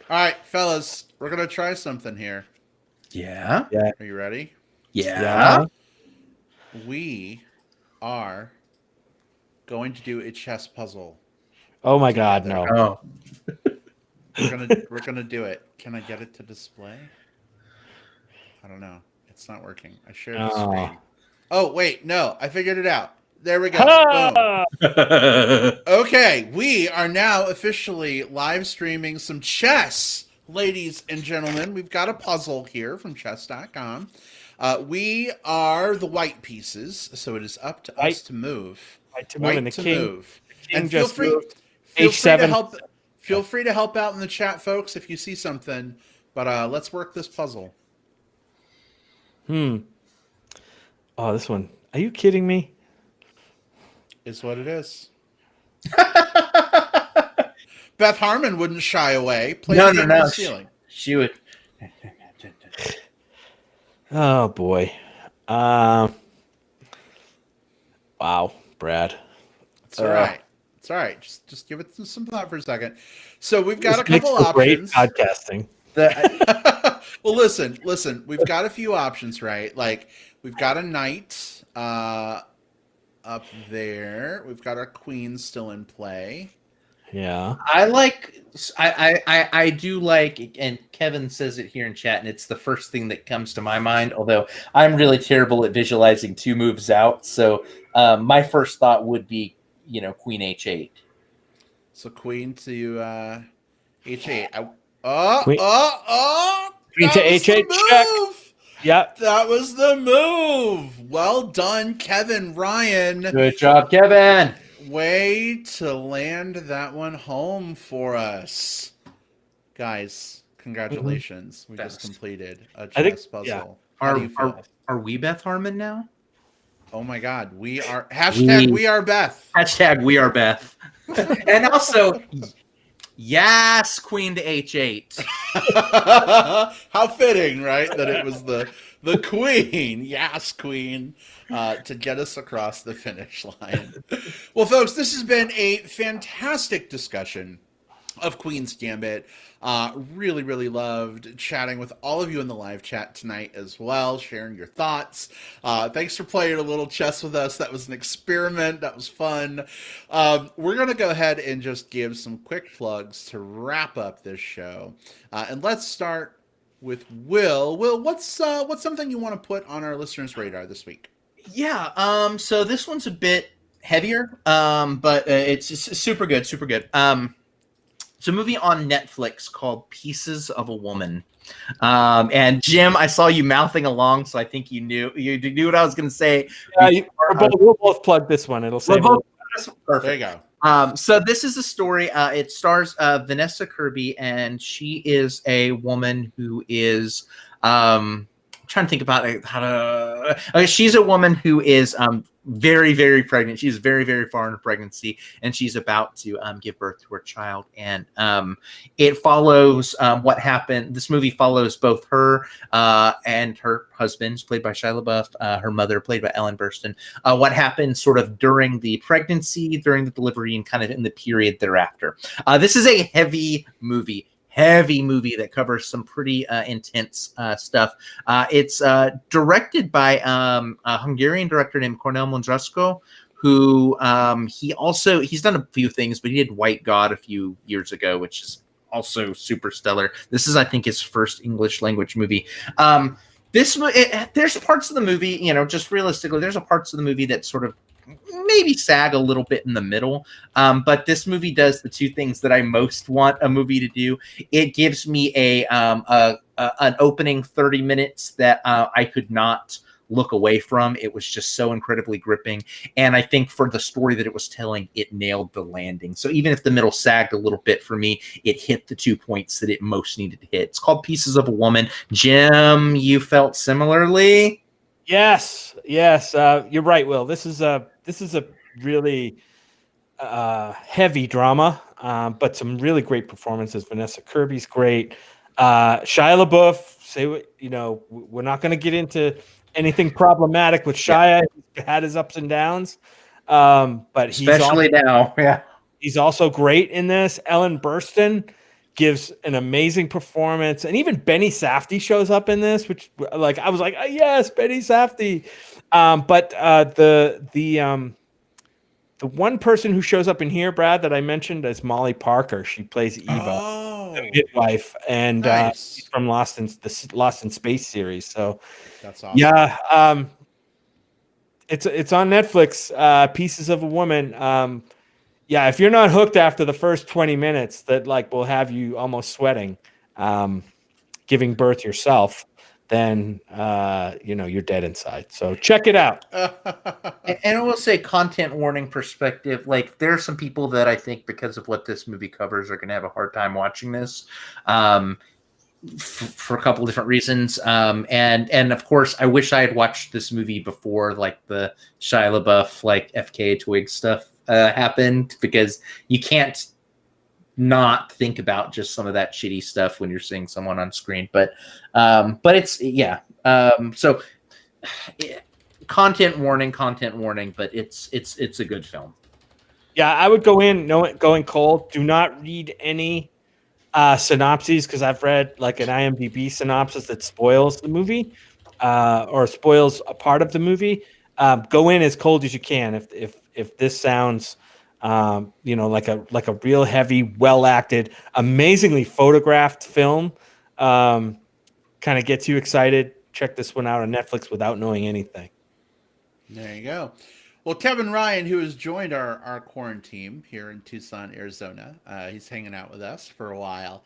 All right, fellas, we're going to try something here. Yeah. Are you ready? Yeah. we are going to do a chess puzzle. Oh my God, no. Oh, We're gonna do it. Can I get it to display? I don't know. It's not working. I shared the Oh. screen. Oh wait, no, I figured it out. There we go. Boom. Ah! Okay, we are now officially live streaming some chess, ladies and gentlemen. We've got a puzzle here from chess.com. We are the white pieces, so it is up to us to move. White to move, and the king move. king And feel just free, moved. feel free to H7. help. Feel free to help out in the chat, folks, if you see something. But let's work this puzzle. Oh, this one. Are you kidding me? Is what it is. Beth Harmon wouldn't shy away. Play No, the game no, on no. the ceiling. She would. Oh boy. Wow, Brad. It's all right. It's all right. Just give it some thought for a second. So we've got a This makes couple for great options. podcasting. Well, listen. We've got a few options, right? Like we've got a knight up there. We've got our queen still in play. Yeah. I do like, and Kevin says it here in chat, and it's the first thing that comes to my mind, although I'm really terrible at visualizing two moves out. So my first thought would be, queen h8. So queen to h8. Queen to That was h8 the check. move. Yep. That was the move. Well done, Kevin Ryan. Good job, Kevin. Way to land that one home for us. Guys, congratulations. We just completed a I think- chess puzzle. yeah. How do you feel? Are we Beth Harmon now? Oh my God. We are hashtag we are Beth. Hashtag we are Beth. And also, yes, queen to h8. How fitting, right? That it was the queen, yes, queen, to get us across the finish line. Well, folks, this has been a fantastic discussion of Queen's Gambit. Really, really loved chatting with all of you in the live chat tonight as well, sharing your thoughts. Thanks for playing a little chess with us. That was an experiment. That was fun. We're going to go ahead and just give some quick plugs to wrap up this show. And let's start with Will. Will, what's something you want to put on our listeners' radar this week? Yeah, so this one's a bit heavier, but it's super good, super good. It's a movie on Netflix called Pieces of a Woman. And Jim, I saw you mouthing along, so I think you knew what I was going to say. We'll both plug this one. It'll say Perfect. There you go. So this is a story. It stars Vanessa Kirby, and she is a woman who is I'm trying to think about how to. Okay, she's a woman who is very, very pregnant. She's very, very far into pregnancy, and she's about to give birth to her child. And it follows what happened. This movie follows both her and her husband, played by Shia LaBeouf, her mother, played by Ellen Burstyn. What happened sort of during the pregnancy, during the delivery, and kind of in the period thereafter. This is a heavy movie that covers some pretty intense stuff. It's directed by a Hungarian director named Cornel Mundruszko, who he's done a few things, but he did White God a few years ago, which is also super stellar. This is, I think, his first English language movie. There's parts of the movie, just realistically, there's parts of the movie that sort of maybe sag a little bit in the middle, but this movie does the two things that I most want a movie to do. It gives me an opening 30 minutes that I could not look away from. It was just so incredibly gripping, and I think for the story that it was telling, it nailed the landing. So even if the middle sagged a little bit for me, it hit the 2 points that it most needed to hit. It's called Pieces of a Woman. Jim, you felt similarly? Yes. You're right, Will. This is a really heavy drama, but some really great performances. Vanessa Kirby's great. Shia LaBeouf. We're not going to get into anything problematic with Shia. He's had his ups and downs, but especially now. Yeah, he's also great in this. Ellen Burstyn. gives an amazing performance, and even Benny Safdie shows up in this, which like I was like, oh, yes, Benny Safdie. But the one person who shows up in here, Brad, that I mentioned is Molly Parker. She plays Eva, the midwife, and Nice. she's from Lost in Space series. So That's awesome. yeah, it's on Netflix. Pieces of a Woman. Yeah, if you're not hooked after the first 20 minutes, that like will have you almost sweating, giving birth yourself, then you're dead inside. So check it out. And I will say, content warning perspective, like there are some people that I think because of what this movie covers are going to have a hard time watching this. For a couple different reasons, and of course, I wish I had watched this movie before like the Shia LaBeouf like FKA Twig stuff happened, because you can't not think about just some of that shitty stuff when you're seeing someone on screen. But it's so content warning, but it's a good film. Yeah, I would going cold. Do not read any synopses, because I've read like an IMDb synopsis that spoils the movie or spoils a part of the movie. Go in as cold as you can. If this sounds like a real heavy, well acted, amazingly photographed film, kind of gets you excited, check this one out on Netflix without knowing anything. There you go. Well, Kevin Ryan, who has joined our quarantine here in Tucson, Arizona, he's hanging out with us for a while,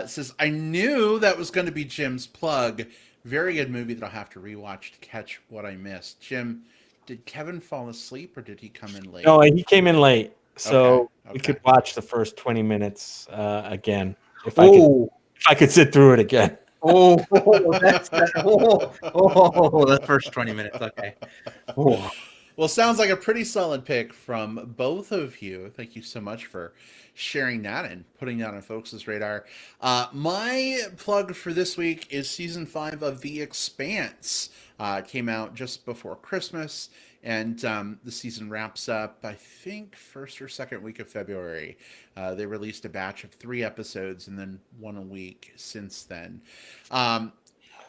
says, I knew that was going to be Jim's plug. Very good movie that I'll have to rewatch to catch what I missed. Jim, did Kevin fall asleep or did he come in late? No, he came in late. So Okay. we could watch the first 20 minutes again. If I could sit through it again. That's the first 20 minutes. Okay. Oh. Well, sounds like a pretty solid pick from both of you. Thank you so much for sharing that and putting that on folks' radar. My plug for this week is season 5 of The Expanse. Came out just before Christmas, and the season wraps up, I think, first or second week of February. They released a batch of 3 episodes and then one a week since then.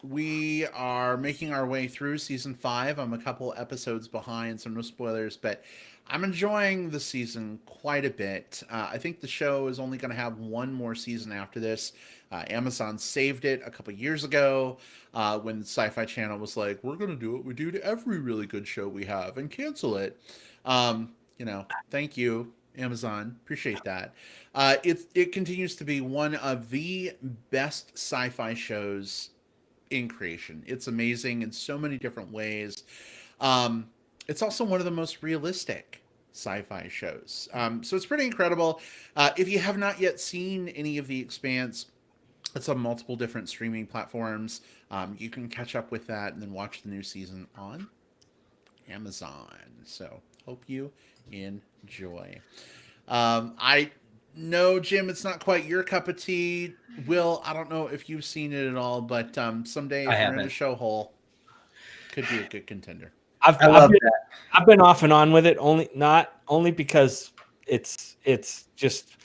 We are making our way through season 5. I'm a couple episodes behind, so no spoilers, but I'm enjoying the season quite a bit. I think the show is only going to have one more season after this. Amazon saved it a couple years ago when the Sci-Fi Channel was like, we're going to do what we do to every really good show we have and cancel it. Thank you, Amazon. Appreciate that. It continues to be one of the best sci-fi shows in creation. It's amazing in so many different ways. It's also one of the most realistic sci-fi shows. So it's pretty incredible. If you have not yet seen any of The Expanse, it's on multiple different streaming platforms. You can catch up with that and then watch the new season on Amazon. So hope you enjoy. No, Jim, it's not quite your cup of tea. Will, I don't know if you've seen it at all, but someday if you're in a show hole, could be a good contender. I've been off and on with it, only because it's just,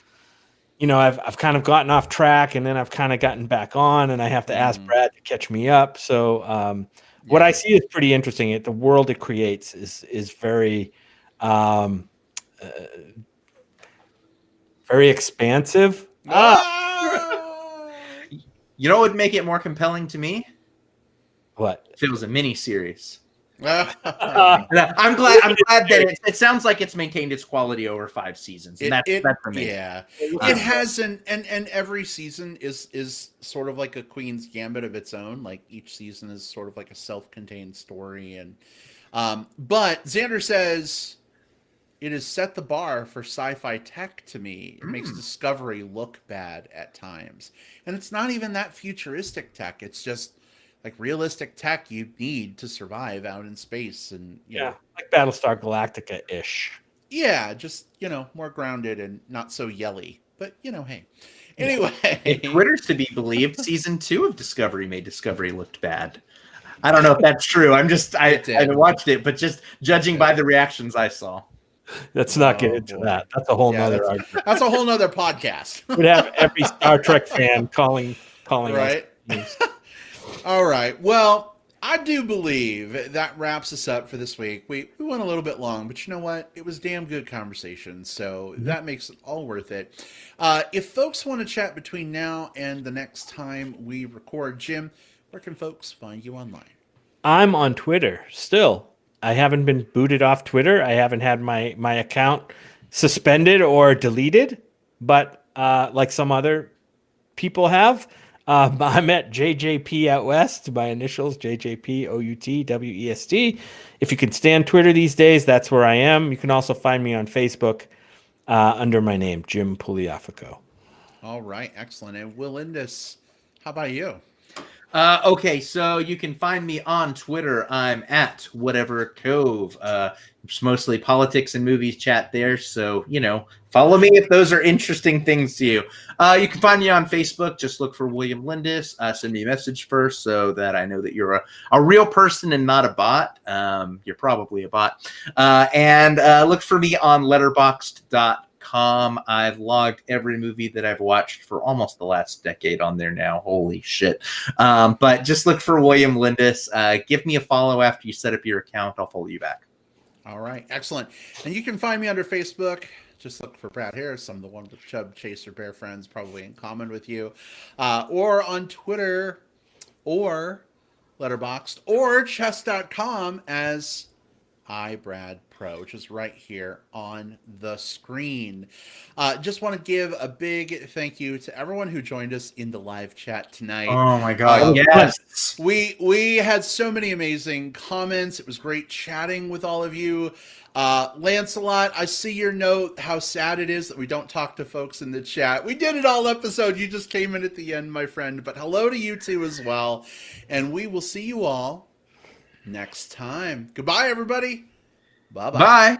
I've kind of gotten off track and then I've kind of gotten back on, and I have to ask Brad to catch me up. So what I see is pretty interesting. The world it creates is very very expansive. You know what would make it more compelling to me? What? If it was a mini series. I'm glad that it sounds like it's maintained its quality over 5 seasons. And that's for me. Yeah. It has and every season is sort of like a Queen's Gambit of its own. Like each season is sort of like a self-contained story. And but Xander says it has set the bar for sci-fi tech to me. It makes Discovery look bad at times. And it's not even that futuristic tech. It's just like realistic tech you need to survive out in space. And like Battlestar Galactica-ish. Yeah, just, more grounded and not so yelly. But, hey. Anyway. If Twitter's to be believed, season 2 of Discovery made Discovery looked bad. I don't know if that's true. I haven't watched it, but just judging by the reactions I saw. Let's not get Oh, into boy. that. That's a whole Yeah, nother that's, argument. that's a whole nother podcast. We'd have every Star Trek fan calling Right. us. All right. Well, I do believe that wraps us up for this week. We went a little bit long, but you know what? It was damn good conversation, so that makes it all worth it. If folks want to chat between now and the next time we record, Jim, where can folks find you online? I'm on Twitter still. I haven't been booted off Twitter. I haven't had my account suspended or deleted, but like some other people have. I'm at JJP out west. My initials JJP OUTWEST. If you can stand Twitter these days, that's where I am. You can also find me on Facebook under my name, Jim Pugliafico. All right, excellent. And Will Indus, how about you? Okay, so you can find me on Twitter. I'm at Whatever Cove. It's mostly politics and movies chat there, so follow me if those are interesting things to you. You can find me on Facebook. Just look for William Lindis. Send me a message first so that I know that you're a real person and not a bot. You're probably a bot. And look for me on Letterboxd.com. I've logged every movie that I've watched for almost the last decade on there now. Holy shit. But just look for William Lindis. Give me a follow after you set up your account. I'll follow you back. All right, excellent. And you can find me under Facebook. Just look for Brad Harris. I'm the one with Chub Chaser Bear Friends, probably in common with you. Or on Twitter or Letterboxd or chess.com as iBradPro, which is right here on the screen. Just want to give a big thank you to everyone who joined us in the live chat tonight. Oh my God. Yes. We had so many amazing comments. It was great chatting with all of you. Lancelot, I see your note, how sad it is that we don't talk to folks in the chat. We did it all episode. You just came in at the end, my friend. But hello to you too as well. And we will see you all next time. Goodbye, everybody. Bye-bye. Bye.